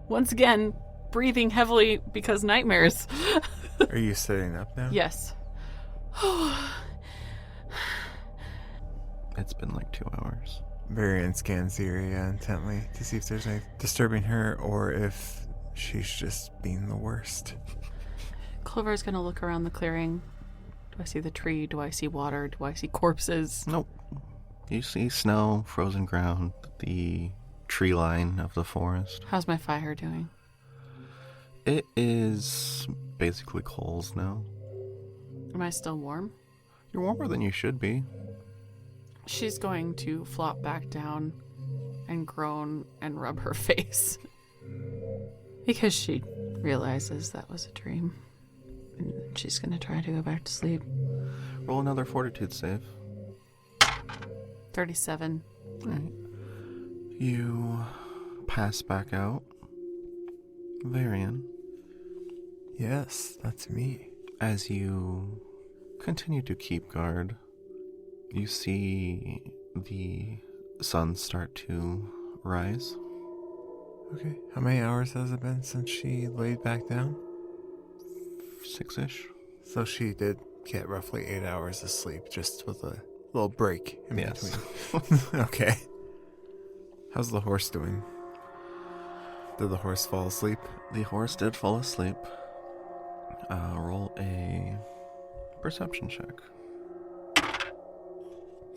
once again, breathing heavily because nightmares. Are you sitting up now? Yes. It's been like 2 hours. Varian scans the area intently to see if there's anything disturbing her or if she's just being the worst. Clover's gonna look around the clearing. Do I see the tree? Do I see water? Do I see corpses? Nope. You see snow, frozen ground, the tree line of the forest. How's my fire doing? It is basically coals now. Am I still warm? You're warmer than you should be. She's going to flop back down and groan and rub her face. Because she realizes that was a dream. And she's going to try to go back to sleep. Roll another fortitude save. 37. Alright. You pass back out. Varian, Yes, that's me. as you continue to keep guard, you see the sun start to rise. Okay. How many hours has it been since she laid back down? 6-ish. So she did get roughly 8 hours of sleep, just with a little break in Yes. between. Okay. How's the horse doing? Did the horse fall asleep? The horse did fall asleep. Roll a perception check.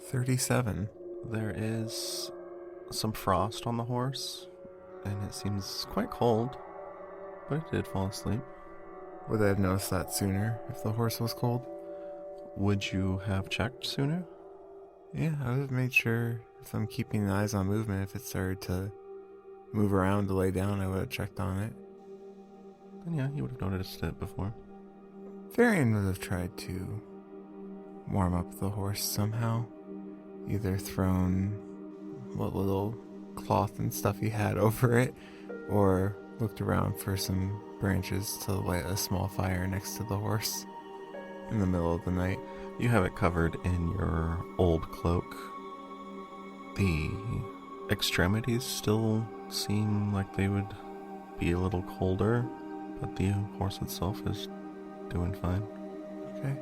37. There is some frost on the horse, and it seems quite cold, but it did fall asleep. Would I have noticed that sooner if the horse was cold? Would you have checked sooner? Yeah, I would have made sure if I'm keeping eyes on movement, if it started to move around to lay down, I would have checked on it. Then yeah, you would have noticed it before. Varian would have tried to warm up the horse somehow. Either thrown what little cloth and stuff he had over it, or looked around for some branches to light a small fire next to the horse in the middle of the night. You have it covered in your old cloak. The extremities still seem like they would be a little colder, but the horse itself is doing fine. Okay.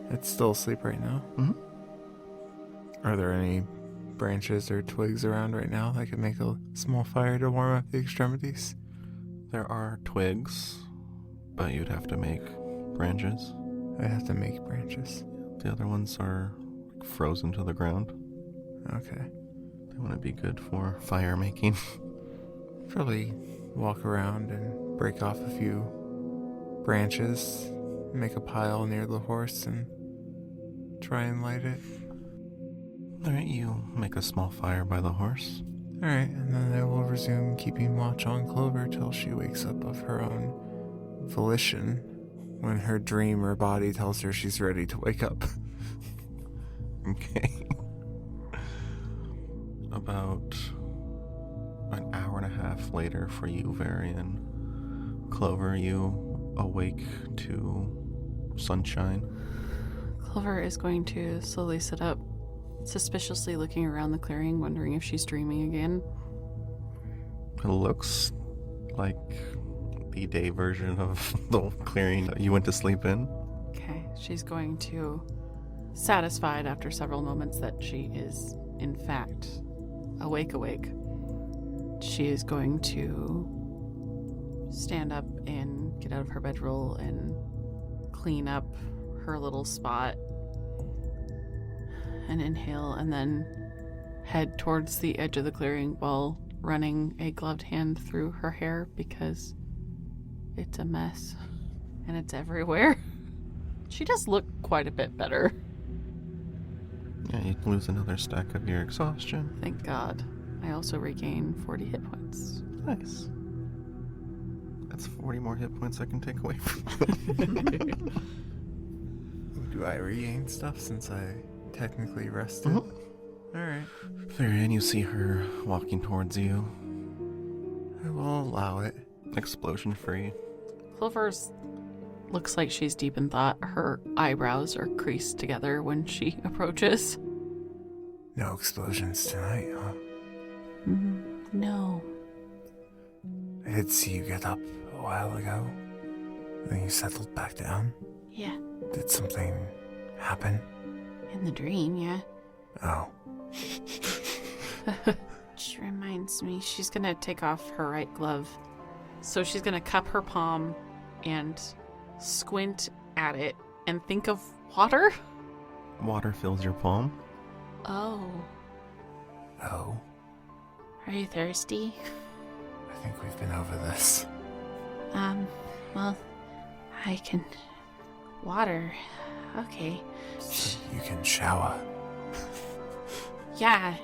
It's still asleep right now? Mm-hmm. Are there any branches or twigs around right now that could make a small fire to warm up the extremities? There are twigs, but you'd have to make branches. I have to make branches. The other ones are frozen to the ground. Okay. They wouldn't be good for fire making. Probably walk around and break off a few branches, make a pile near the horse, and try and light it. Alright, you make a small fire by the horse. Alright, and then I will resume keeping watch on Clover till she wakes up of her own volition when her dream or body tells her she's ready to wake up. Okay. About an hour and a half later for you, Varian. Clover, you awake to sunshine. Clover is going to slowly sit up, suspiciously looking around the clearing, wondering if she's dreaming again. It looks like the day version of the clearing that you went to sleep in. Okay, she's going to, satisfied after several moments that she is, in fact, awake. She is going to stand up and get out of her bedroll and clean up her little spot and inhale, and then head towards the edge of the clearing while running a gloved hand through her hair because it's a mess and it's everywhere. She does look quite a bit better. Yeah, you lose another stack of your exhaustion. Thank God. I also regain 40 hit points. Nice. That's 40 more hit points I can take away from you. Do I regain stuff since I technically rested? Mm-hmm. Alright. Varian, you see her walking towards you. I will allow it. Explosion free. Clover's looks like she's deep in thought. Her eyebrows are creased together when she approaches. No explosions tonight, huh? No. I did see you get up a while ago. Then you settled back down. Yeah. Did something happen? In the dream, yeah. Oh. Which reminds me. She's gonna take off her right glove. So she's gonna cup her palm and squint at it and think of water. Water fills your palm. Oh. Oh. Are you thirsty? I think we've been over this. Well, I can... Water. Okay. So you can shower. Yeah.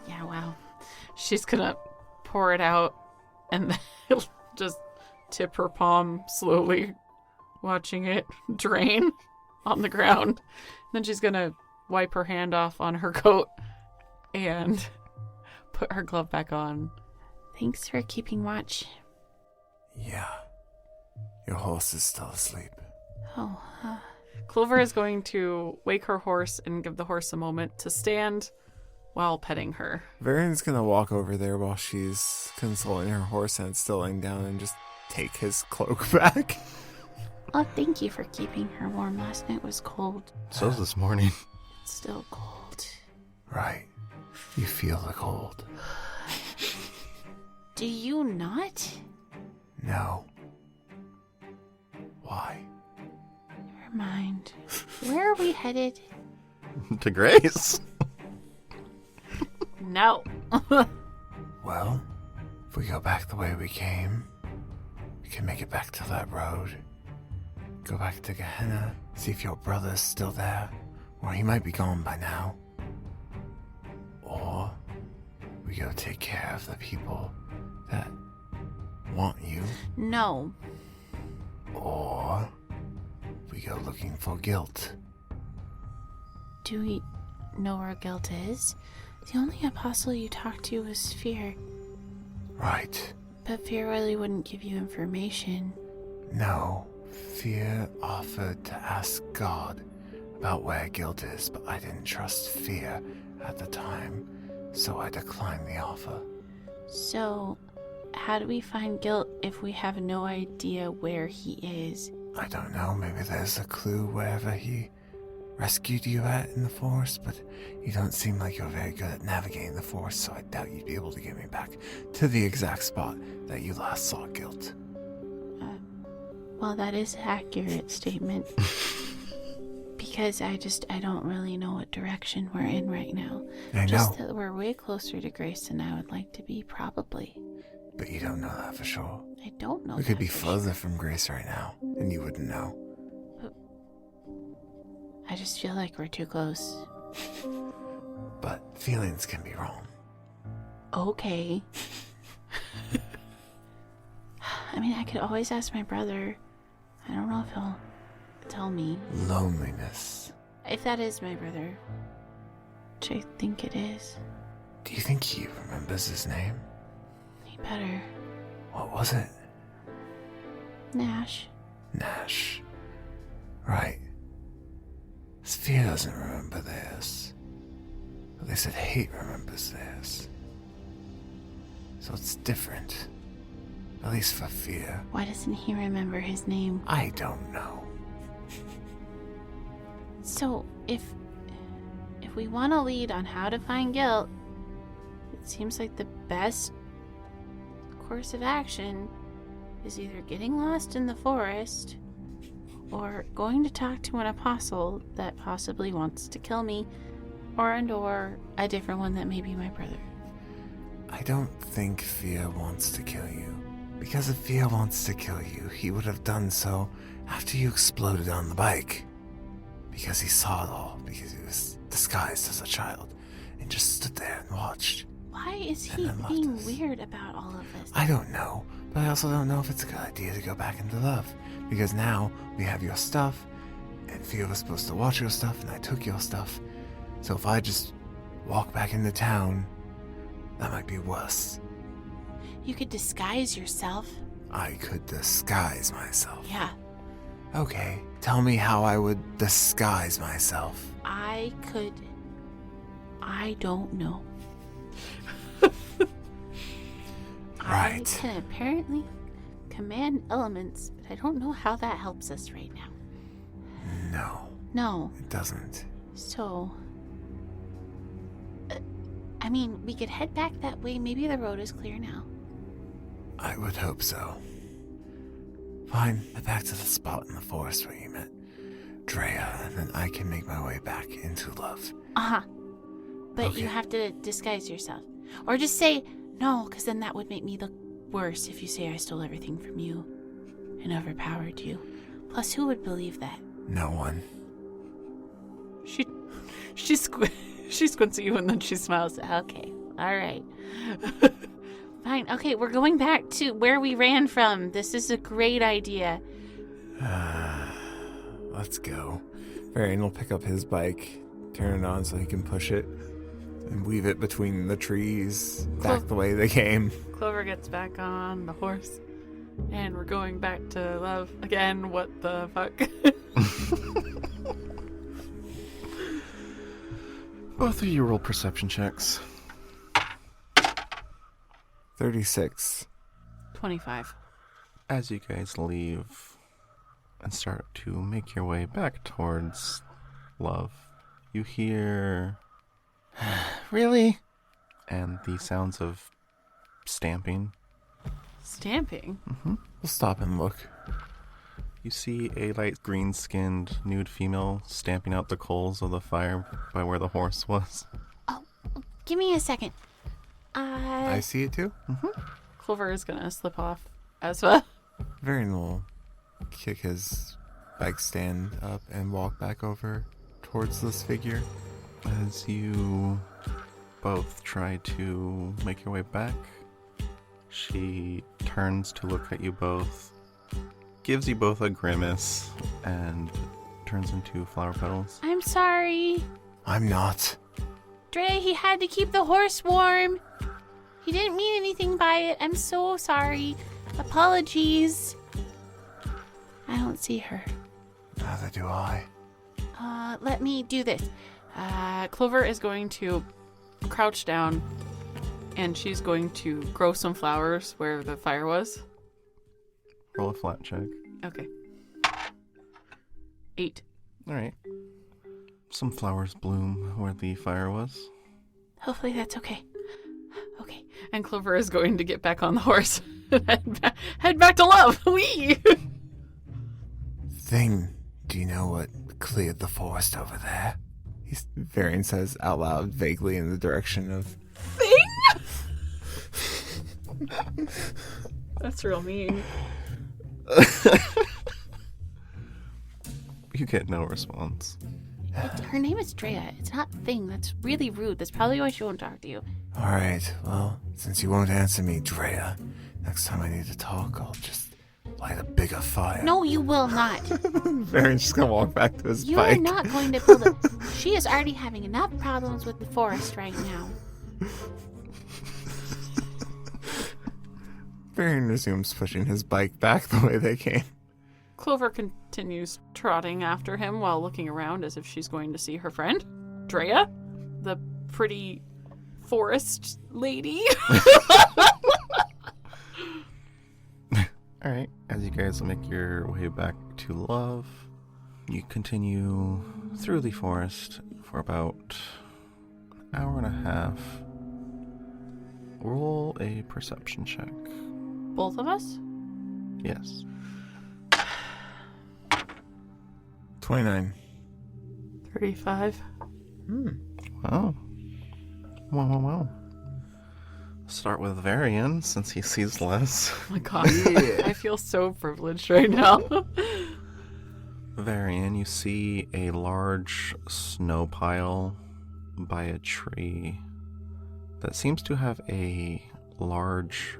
Yeah, wow. She's gonna pour it out and then just tip her palm slowly, watching it drain on the ground. Then she's gonna wipe her hand off on her coat and put her glove back on. Thanks for keeping watch. Yeah. Your horse is still asleep. Oh, Clover is going to wake her horse and give the horse a moment to stand while petting her. Varian's gonna walk over there while she's consoling her horse and still laying down and just take his cloak back. oh, thank you for keeping her warm. Last night was cold. So's this morning. It's still cold. Right. You feel the cold. Do you not? No. Why? Never mind. Where are we headed? To Grace. No. Well, if we go back the way we came, we can make it back to that road. Go back to Gehenna, see if your brother's still there, or he might be gone by now. Or we go take care of the people that want you. No. Or we go looking for guilt. Do we know where guilt is? The only apostle you talked to was Fear. Right. But Fear really wouldn't give you information. No. Fear offered to ask God about where guilt is, but I didn't trust Fear at the time, so I declined the offer. So, how do we find guilt if we have no idea where he is? I don't know, maybe there's a clue wherever he rescued you at in the forest, but you don't seem like you're very good at navigating the forest, so I doubt you'd be able to get me back to the exact spot that you last saw guilt. Well, that is an accurate statement. because I don't really know what direction we're in right now. I Just know, that we're way closer to Grace than I would like to be, probably. but you don't know that for sure. I don't know. We could that be for further sure. from Grace right now, and you wouldn't know. I just feel like we're too close. But feelings can be wrong. Okay. I mean, I could always ask my brother. I don't know if he'll tell me. Loneliness. If that is my brother, which I think it is, Do you think he remembers his name? he better. What was it? Nash. Nash. Right. Sphere doesn't remember theirs. But they said hate remembers theirs. So it's different. At least for Fear. Why doesn't he remember his name? I don't know. So, if we want to lead on how to find guilt, it seems like the best course of action is either getting lost in the forest or going to talk to an apostle that possibly wants to kill me, or a different one that may be my brother. I don't think Fear wants to kill you. Because if Fear wants to kill you, he would have done so after you exploded on the bike. Because he saw it all, because he was disguised as a child, and just stood there and watched. Why is And he then left being us. weird about all of this? I don't know, but I also don't know if it's a good idea to go back into love. Because now we have your stuff, and Fear was supposed to watch your stuff, and I took your stuff. So if I just walk back into town, that might be worse. You could disguise yourself. I could disguise myself. Yeah, Okay, tell me how I would disguise myself. I don't know. I Right. can apparently command elements, but I don't know how that helps us right now. No, No, it doesn't. so... I mean, we could head back that way. Maybe the road is clear now. I would hope so. Fine, head back to the spot in the forest where you met Drea, and then I can make my way back into love. Uh-huh. But Okay. you have to disguise yourself. Or just say no, because then that would make me look worse if you say I stole everything from you and overpowered you. Plus, who would believe that? No one. She squints at you and then she smiles. Okay, all right. Fine, okay, we're going back to where we ran from. This is a great idea. Let's go. Varian will pick up his bike, turn it on so he can push it, and weave it between the trees, back the way they came. Clover gets back on the horse, and we're going back to love again. What the fuck? Both of you roll perception checks. 36. 25. As you guys leave and start to make your way back towards love, you hear Really? and the sounds of stamping. Stamping? We'll stop and look. You see a light green-skinned nude female stamping out the coals of the fire by where the horse was. Give me a second. I see it too. Clover is gonna slip off as well. Varian will kick his bike stand up and walk back over towards this figure. As you both try to make your way back, she turns to look at you both, gives you both a grimace, and turns into flower petals. I'm sorry. I'm not. Dre, he had to keep the horse warm. He didn't mean anything by it. I'm so sorry. Apologies. I don't see her. Neither do I. Let me do this. Clover is going to crouch down, and she's going to grow some flowers where the fire was. Roll a flat check. Okay. 8. Alright. Some flowers bloom where the fire was. Hopefully that's okay. Okay. And Clover is going to get back on the horse and head back to love. Whee! Thing, do you know what cleared the forest over there? Varian says out loud, vaguely in the direction of... That's real mean. You get no response. Her name is Drea. It's not Thing. That's really rude. That's probably why she won't talk to you. Alright, well, since you won't answer me, Drea, next time I need to talk, I'll just light a bigger fire. No, you will not. Varian's just gonna walk back to his You bike. are not going to build a... She is already having enough problems with the forest right now. Varian resumes pushing his bike back the way they came. Clover continues trotting after him while looking around as if she's going to see her friend, Drea, the pretty forest lady. Alright, as you guys make your way back to Love, you continue through the forest for about an hour and a half. Roll a perception check. Both of us? Yes. 29. 35. Wow. Wow. Start with Varian, since he sees less. Oh my god. I feel so privileged right now. Varian, you see a large snow pile by a tree that seems to have a large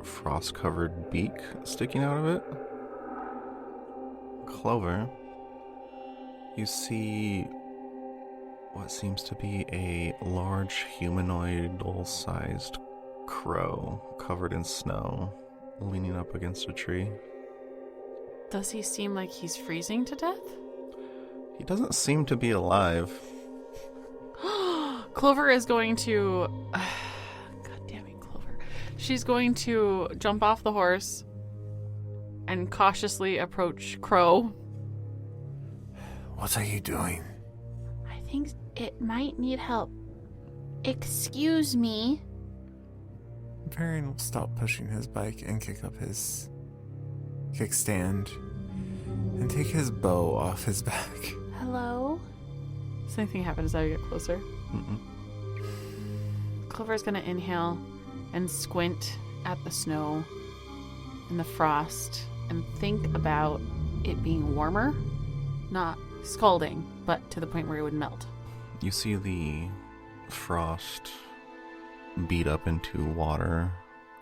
frost-covered beak sticking out of it. Clover, you see what seems to be a large humanoidal-sized crow covered in snow, leaning up against a tree. Does he seem like he's freezing to death? He doesn't seem to be alive. Clover is going to... God damn it, Clover. She's going to jump off the horse and cautiously approach Crow. What are you doing? I think it might need help. Excuse me. Varian will stop pushing his bike and kick up his kickstand and take his bow off his back. Hello? Does anything happen as I get closer? Mm-mm. Clover's gonna inhale and squint at the snow and the frost and think about it being warmer. Not scalding, but to the point where it would melt. You see the frost beat up into water,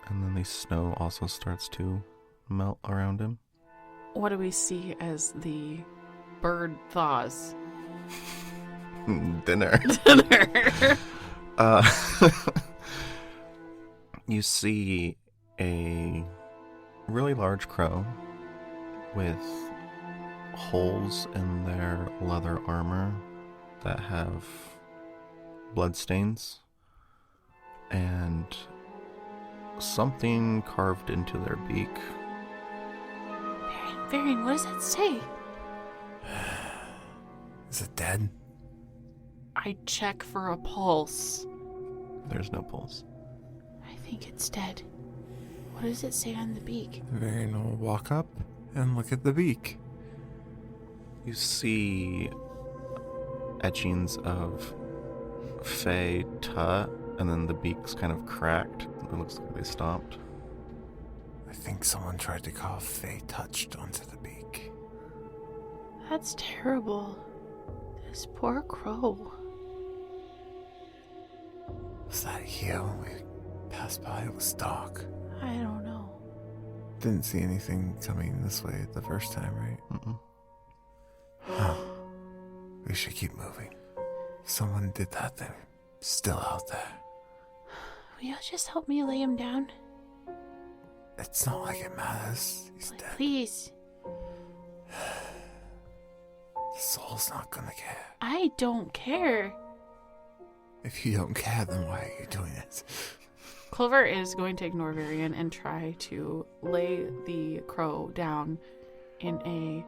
and then the snow also starts to melt around him. What do we see as the bird thaws? Dinner. You see a really large crow with holes in their leather armor that have bloodstains and something carved into their beak. Varian, what does that say? Is it dead? I check for a pulse. There's no pulse. I think it's dead. What does it say on the beak? Varian will walk up and look at the beak. You see etchings of Fey Tut, and then the beak's kind of cracked. It looks like they stopped. I think someone tried to carve Fey touched onto the beak. That's terrible. This poor crow. Was that here when we passed by? It was dark. I don't know. Didn't see anything coming this way the first time, right? Mm-mm. Huh. We should keep moving. If someone did that, they're still out there. Will you just help me lay him down? It's not like it matters. He's dead. Please. The soul's not gonna care. I don't care. If you don't care, then why are you doing it? Clover is going to ignore Varian and try to lay the crow down in a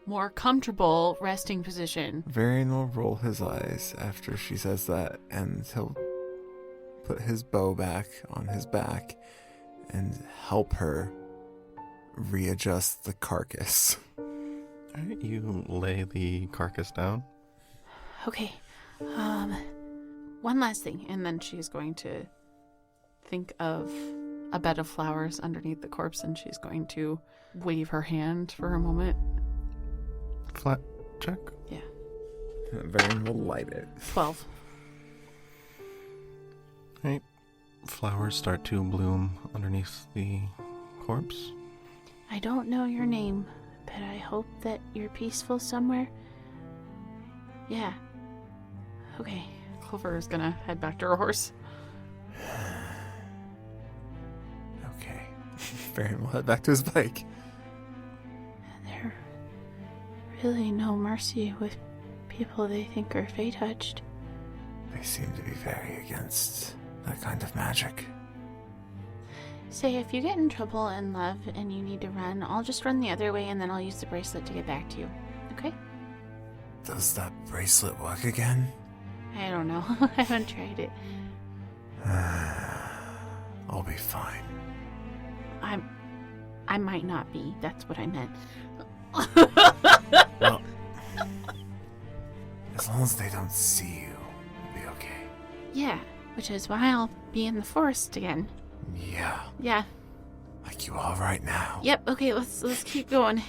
more comfortable resting position. Varian will roll his eyes after she says that, and he'll put his bow back on his back and help her readjust the carcass. Alright, you lay the carcass down. Okay. One last thing, and then she's going to think of a bed of flowers underneath the corpse, and she's going to wave her hand for a moment. Flat check. Yeah. Varian will light it. 12. Right. Flowers start to bloom underneath the corpse. I don't know your name, but I hope that you're peaceful somewhere. Yeah. Okay. Clover is gonna head back to her horse. Okay. Varian will head back to his bike. There's really no mercy with people they think are fey touched. They seem to be very against that kind of magic. Say, if you get in trouble in love and you need to run, I'll just run the other way and then I'll use the bracelet to get back to you. Okay? Does that bracelet work again? I don't know. I haven't tried it. I'll be fine. I might not be. That's what I meant. Well, as long as they don't see you, it'll be okay. Yeah, which is why I'll be in the forest again. Yeah, Yeah. like you are right now. Yep. Okay. Let's keep going.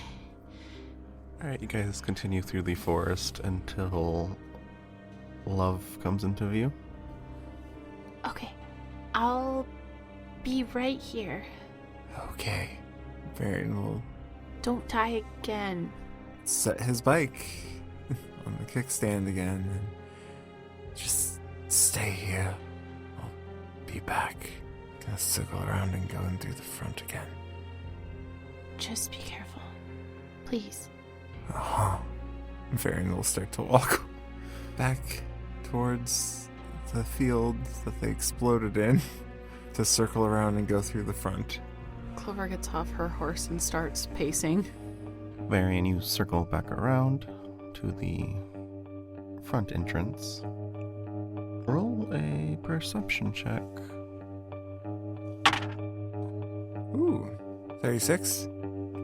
Alright, you guys continue through the forest until Love comes into view. Okay. I'll be right here. Okay. Varian will Don't die again. set his bike on the kickstand again and just stay here. I'll be back. Gonna circle around and go in through the front again. Just be careful. Please. Uh-huh. Varian will start to walk back towards the field that they exploded in to circle around and go through the front. Clover gets off her horse and starts pacing. Varian, you circle back around to the front entrance. Roll a perception check. Ooh, 36?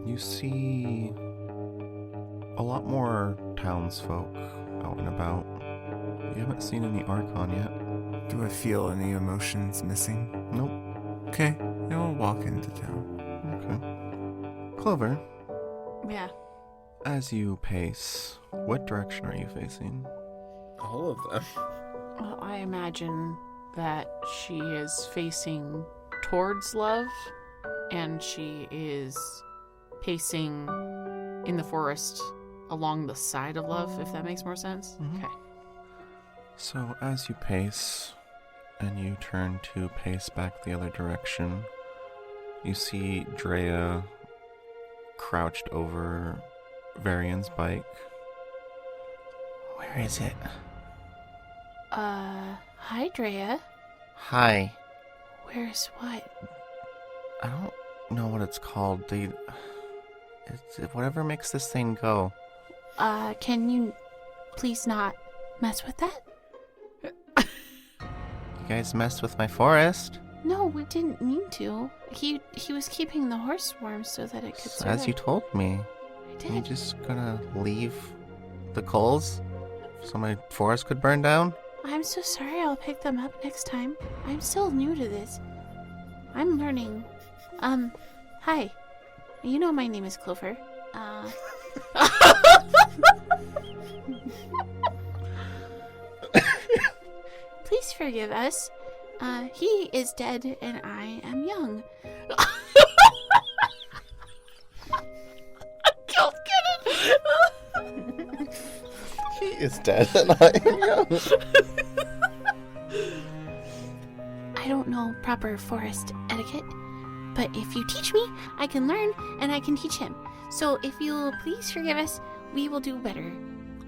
You see a lot more townsfolk out and about. You haven't seen any Archon yet. Do I feel any emotions missing? Nope. Okay, then we'll walk into town. Okay. Clover, Yeah. as you pace, what direction are you facing? All of them. Well, I imagine that she is facing towards Love, and she is pacing in the forest along the side of Love, if that makes more sense. Mhm. Okay. So as you pace, and you turn to pace back the other direction, you see Drea crouched over Varian's bike. Where is it? Hi, Drea. Hi. Where's what? I don't know what it's called. It's whatever makes this thing go. Can you please not mess with that? You guys messed with my forest. No, we didn't mean to. He was keeping the horse warm so that it could survive. As you told me. I Are you did. just gonna leave the coals so my forest could burn down? I'm so sorry. I'll pick them up next time. I'm still new to this. I'm learning. Hi. You know my name is Clover. Please forgive us. He is dead and I am young. Don't get it! He is dead and I am young. I don't know proper forest etiquette, but if you teach me, I can learn and I can teach him. So if you'll please forgive us, we will do better.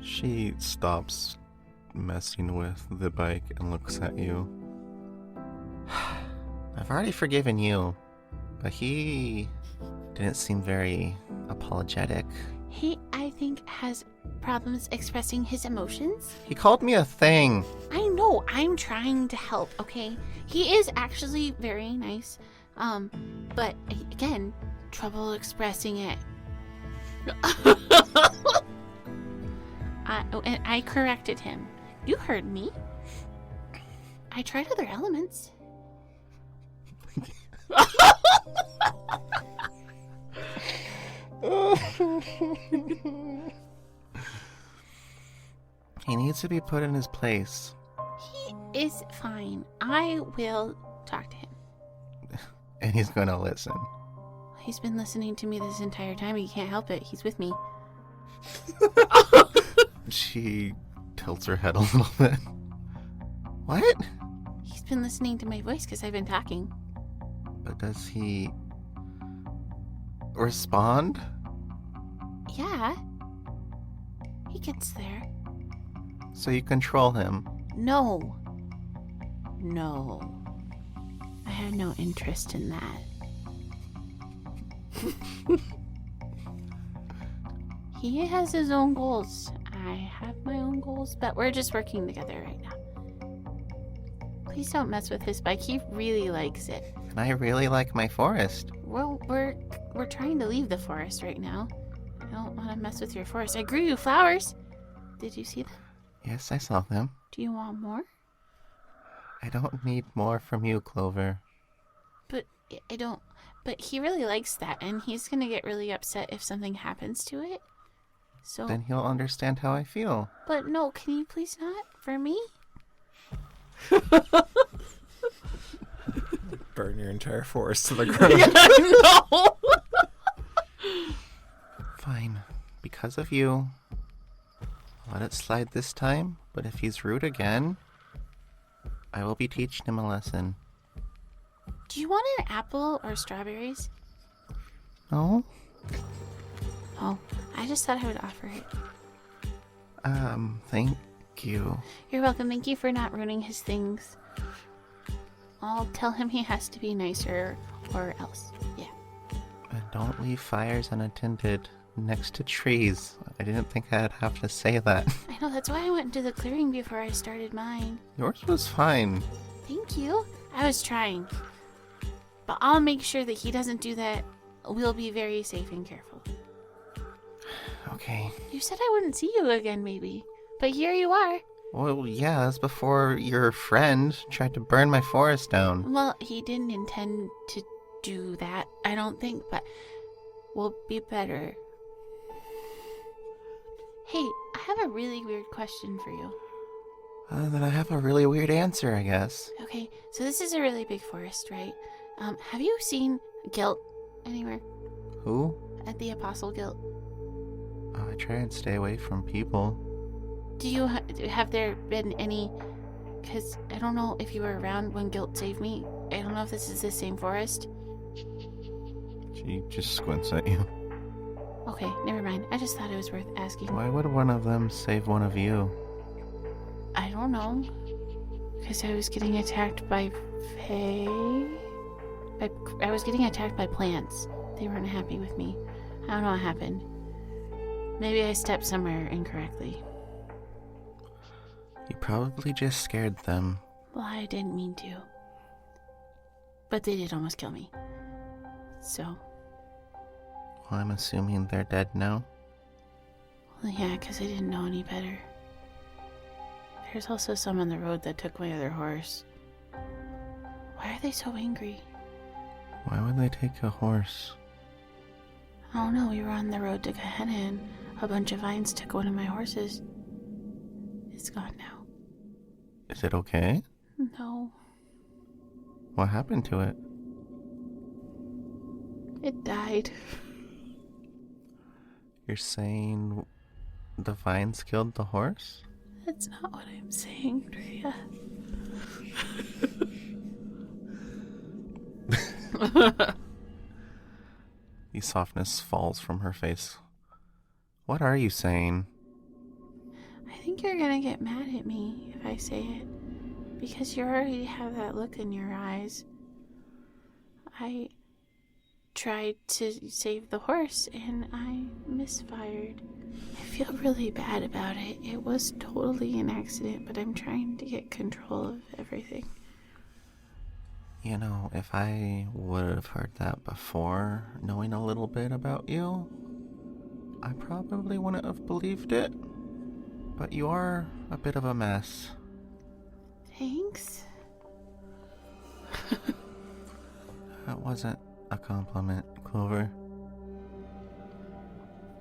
She stops messing with the bike and looks at you. I've already forgiven you, but he didn't seem very apologetic. He, I think, has problems expressing his emotions. He called me a thing. I know, I'm trying to help, okay? He is actually very nice. But again, trouble expressing it. I corrected him. You heard me. I tried other elements. He needs to be put in his place. He is fine. I will talk to him. And he's gonna listen. He's been listening to me this entire time. He can't help it. He's with me. She tilts her head a little bit. What? He's been listening to my voice because I've been talking. But does he respond? Yeah. He gets there. So you control him? No. I had no interest in that. He has his own goals. I have my own goals, but we're just working together right now. Please don't mess with his bike. He really likes it. And I really like my forest. Well, we're trying to leave the forest right now. I don't want to mess with your forest. I grew you flowers. Did you see them? Yes, I saw them. Do you want more? I don't need more from you, Clover. But I don't. But he really likes that, and he's gonna get really upset if something happens to it. So. Then he'll understand how I feel. But no, can you please not? For me? Burn your entire forest to the ground. No. Fine. Because of you. I'll let it slide this time, but if he's rude again, I will be teaching him a lesson. Do you want an apple or strawberries? No? Oh, I just thought I would offer it. Thank you. You're welcome. Thank you for not ruining his things. I'll tell him he has to be nicer or else. Yeah. And don't leave fires unattended next to trees. I didn't think I'd have to say that. I know, that's why I went into the clearing before I started mine. Yours was fine. Thank you. I was trying. But I'll make sure that he doesn't do that. We'll be very safe and careful. Okay. You said I wouldn't see you again, maybe. But here you are. Well, yeah, that's before your friend tried to burn my forest down. Well, he didn't intend to do that, I don't think, but we'll be better. Hey, I have a really weird question for you. Then I have a really weird answer, I guess. Okay, so this is a really big forest, right? Have you seen Guilt anywhere? Who? At the Apostle Guilt? I try and stay away from people. Do you have there been any? Because I don't know if you were around when Guilt saved me. I don't know if this is the same forest. She just squints at you. Okay, never mind. I just thought it was worth asking. Why would one of them save one of you? I don't know. Because I was getting attacked by I was getting attacked by plants. They weren't happy with me. I don't know what happened. Maybe I stepped somewhere incorrectly. You probably just scared them. Well, I didn't mean to. But they did almost kill me. So. Well, I'm assuming they're dead now. Well, yeah, because I didn't know any better. There's also some on the road that took my other horse. Why are they so angry? Why would they take a horse? I don't know. We were on the road to Gehenna and a bunch of vines took one of my horses. It's gone now. Is it okay? No. What happened to it? It died. You're saying the vines killed the horse? That's not what I'm saying, Drea. The softness falls from her face. What are you saying? I think you're gonna get mad at me if I say it. Because you already have that look in your eyes. I tried to save the horse and I misfired. I feel really bad about it. It was totally an accident, but I'm trying to get control of everything. You know, if I would have heard that before, knowing a little bit about you, I probably wouldn't have believed it. but you are a bit of a mess. Thanks. That wasn't a compliment, Clover.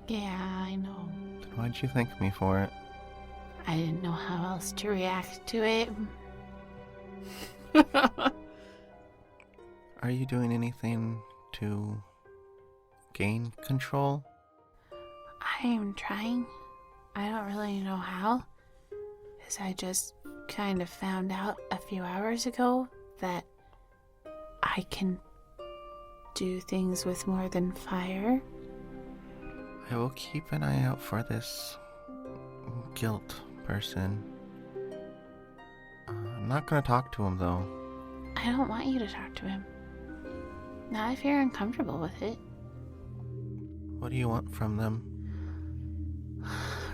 Yeah, I know. Then why'd you thank me for it? I didn't know how else to react to it. Are you doing anything to gain control? I am trying. I don't really know how. Because I just kind of found out a few hours ago that I can do things with more than fire. I will keep an eye out for this guilt person. I'm not gonna talk to him though. I don't want you to talk to him. Not if you're uncomfortable with it. What do you want from them?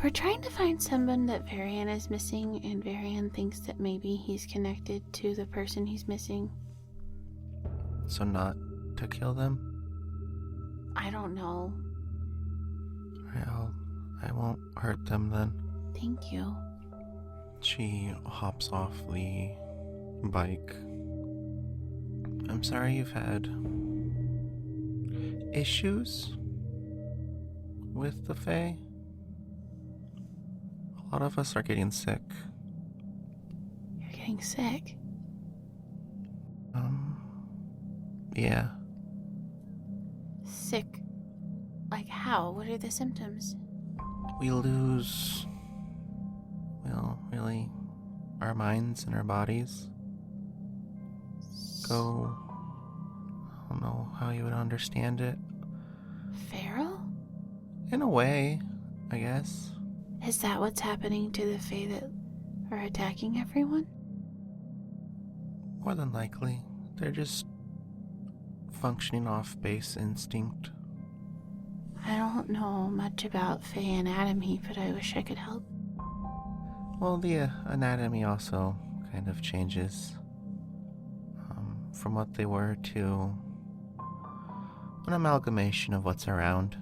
We're trying to find someone that Varian is missing, and Varian thinks that maybe he's connected to the person he's missing. So not to kill them? I don't know. Alright, I won't hurt them then. Thank you. She hops off the bike. I'm sorry you've had issues with the Fae. A lot of us are getting sick. You're getting sick. Yeah. Sick? Like how? What are the symptoms? We lose, well, really, our minds and our bodies. Go, I don't know how you would understand it. Feral? In a way, I guess. Is that what's happening to the Fae that are attacking everyone? More than likely. They're just functioning off base instinct. I don't know much about Fae anatomy, but I wish I could help. Well, the anatomy also kind of changes from what they were to an amalgamation of what's around.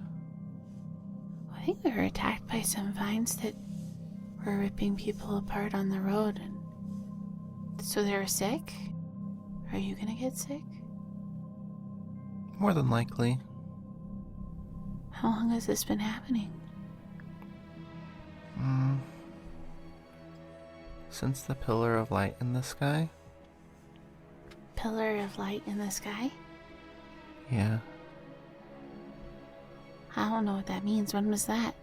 I think we were attacked by some vines that were ripping people apart on the road. So they were sick? Are you gonna get sick? More than likely. How long has this been happening? Since the pillar of light in the sky? Pillar of light in the sky? Yeah. I don't know what that means. When was that?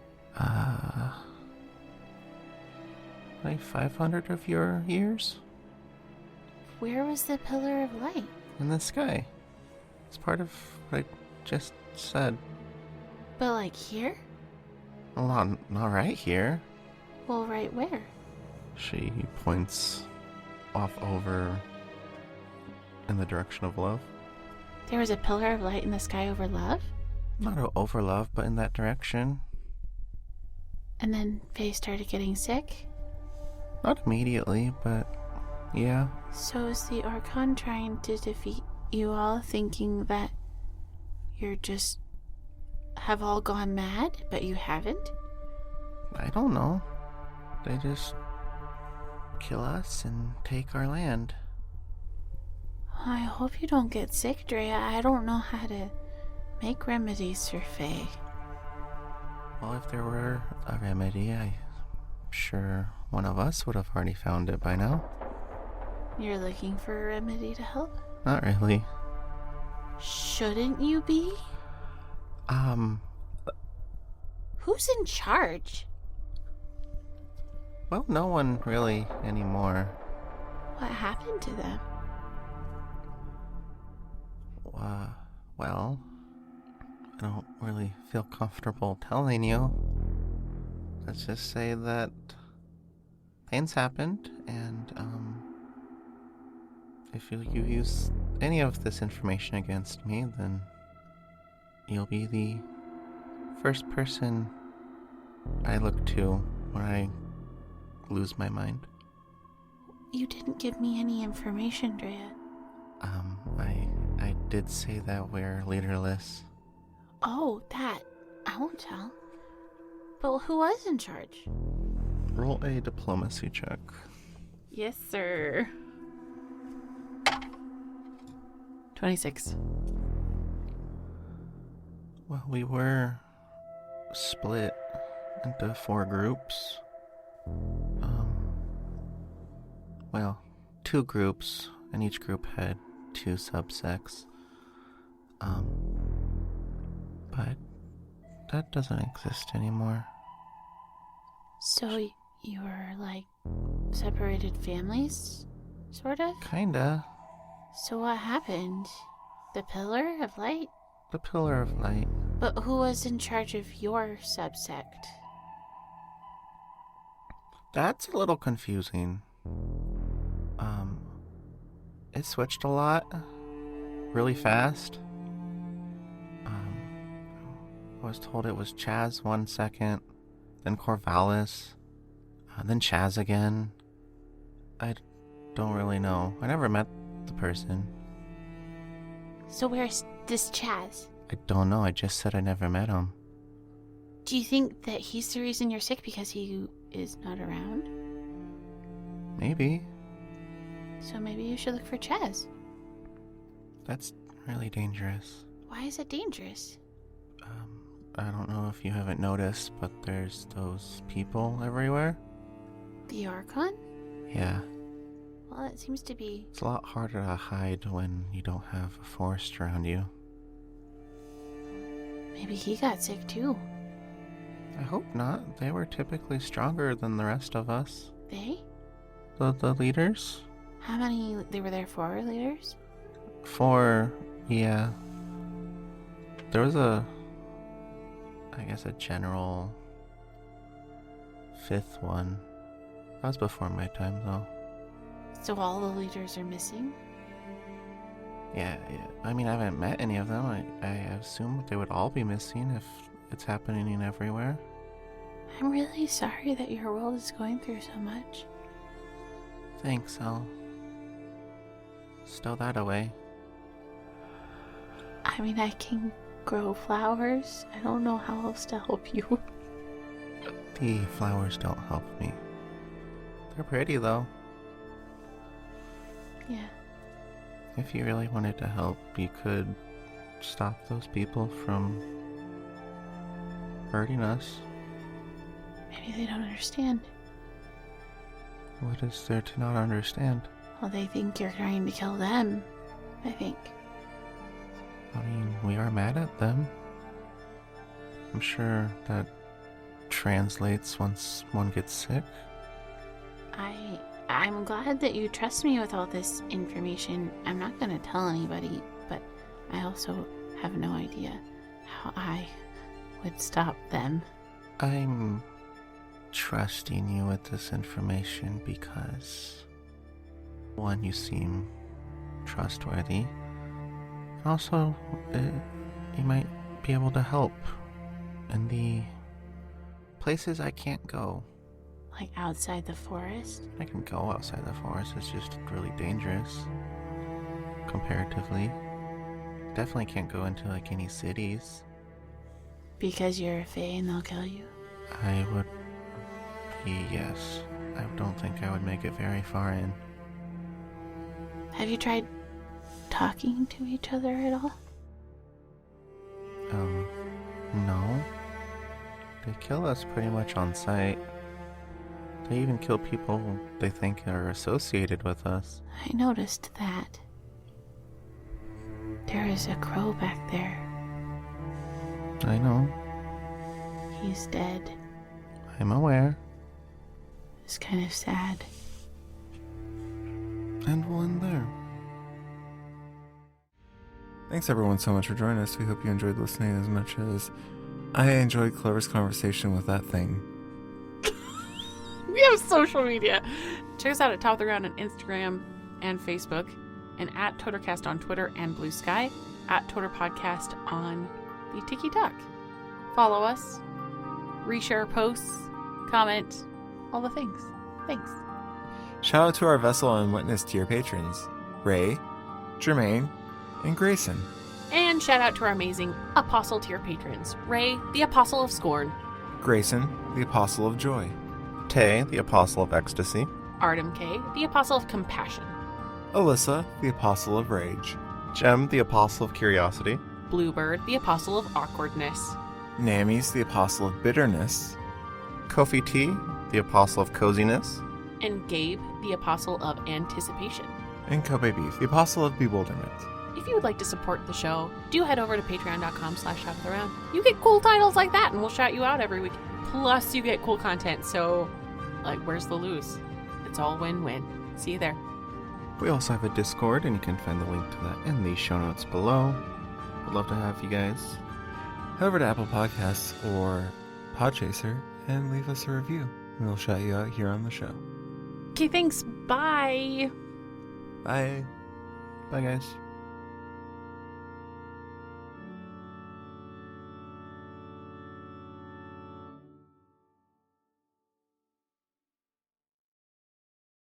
Like 500 of your years? Where was the pillar of light? In the sky. It's part of what I just said. But like here? Well, not right here. Well, right where? She points off over in the direction of love. There was a pillar of light in the sky over love? Not over love, but in that direction. And then Faye started getting sick? Not immediately, but yeah. So is the Archon trying to defeat you all, thinking that you're just have all gone mad, but you haven't? I don't know. They just kill us and take our land. I hope you don't get sick, Drea. I don't know how to make remedies for Faye. Well, if there were a remedy, I'm sure one of us would have already found it by now. You're looking for a remedy to help? Not really. Shouldn't you be? Who's in charge? Well, no one really anymore. What happened to them? Well, I don't really feel comfortable telling you. Let's just say that things happened, and, if you use any of this information against me, then you'll be the first person I look to when I lose my mind. You didn't give me any information, Drea. I did say that we're leaderless. Oh, that. I won't tell. But who was in charge? Roll roll a diplomacy check. Yes, sir. 26. Well, we were split into 4 groups. Well, 2 groups, and each group had 2 subsects. But that doesn't exist anymore. So you were like separated families, sort of? Kinda. So what happened? The Pillar of Light? The Pillar of Light. But who was in charge of your subsect? That's a little confusing. It switched a lot, really fast. I was told it was Chaz 1 second, then Corvallis, then Chaz again. I don't really know. I never met the person. So where's this Chaz? I don't know. I just said I never met him. Do you think that he's the reason you're sick because he is not around? Maybe. So maybe you should look for Chaz. That's really dangerous. Why is it dangerous? I don't know if you haven't noticed, but there's those people everywhere. The Archon? Yeah. Well, it seems to be... It's a lot harder to hide when you don't have a forest around you. Maybe he got sick too. I hope not. They were typically stronger than the rest of us. They? The leaders? How many... They were there 4 leaders? 4, yeah. There was a general 5th one. That was before my time, though. So all the leaders are missing? Yeah. I mean, I haven't met any of them. I assume they would all be missing if it's happening everywhere. I'm really sorry that your world is going through so much. Thanks, I'll stow that away. I mean, I can grow flowers. I don't know how else to help you. The flowers don't help me. They're pretty, though. Yeah. If you really wanted to help, you could stop those people from hurting us. Maybe they don't understand. What is there to not understand? Well, they think you're trying to kill them, I think. I mean, we are mad at them. I'm sure that translates once one gets sick. I'm glad that you trust me with all this information. I'm not going to tell anybody, but I also have no idea how I would stop them. I'm trusting you with this information because, 1, you seem trustworthy, and also you might be able to help in the places I can't go. Like outside the forest? I can go outside the forest, it's just really dangerous, comparatively. Definitely can't go into like any cities. Because you're a fae and they'll kill you? I would be, yes. I don't think I would make it very far in. Have you tried talking to each other at all? No. They kill us pretty much on sight. They even kill people they think are associated with us. I noticed that. There is a crow back there. I know. He's dead. I'm aware. It's kind of sad. And one there. Thanks everyone so much for joining us. We hope you enjoyed listening as much as I enjoyed Clover's conversation with that thing. We have social media. Check us out at Top of the Ground on Instagram and Facebook, and at Totercast on Twitter and Blue Sky, at Toter Podcast on the TikTok. Follow us, reshare posts, comment, all the things. Thanks. Shout out to our vessel and witness tier patrons, Ray, Jermaine, and Grayson. And shout out to our amazing Apostle tier patrons, Ray, the Apostle of Scorn, Grayson, the Apostle of Joy, Tay, the Apostle of Ecstasy. Artem K, the Apostle of Compassion. Alyssa, the Apostle of Rage. Jem, the Apostle of Curiosity. Bluebird, the Apostle of Awkwardness. Nammy's the Apostle of Bitterness. Kofi T, the Apostle of Coziness. And Gabe, the Apostle of Anticipation. And Kobe Beef, the Apostle of Bewilderment. If you would like to support the show, do head over to patreon.com/shopwitharound. You get cool titles like that, and we'll shout you out every week. Plus, you get cool content, so, like, where's the lose? It's all win-win. See you there. We also have a Discord, and you can find the link to that in the show notes below. Would love to have you guys. Head over to Apple Podcasts or Podchaser and leave us a review. We'll shout you out here on the show. Okay, thanks. Bye. Bye. Bye, guys.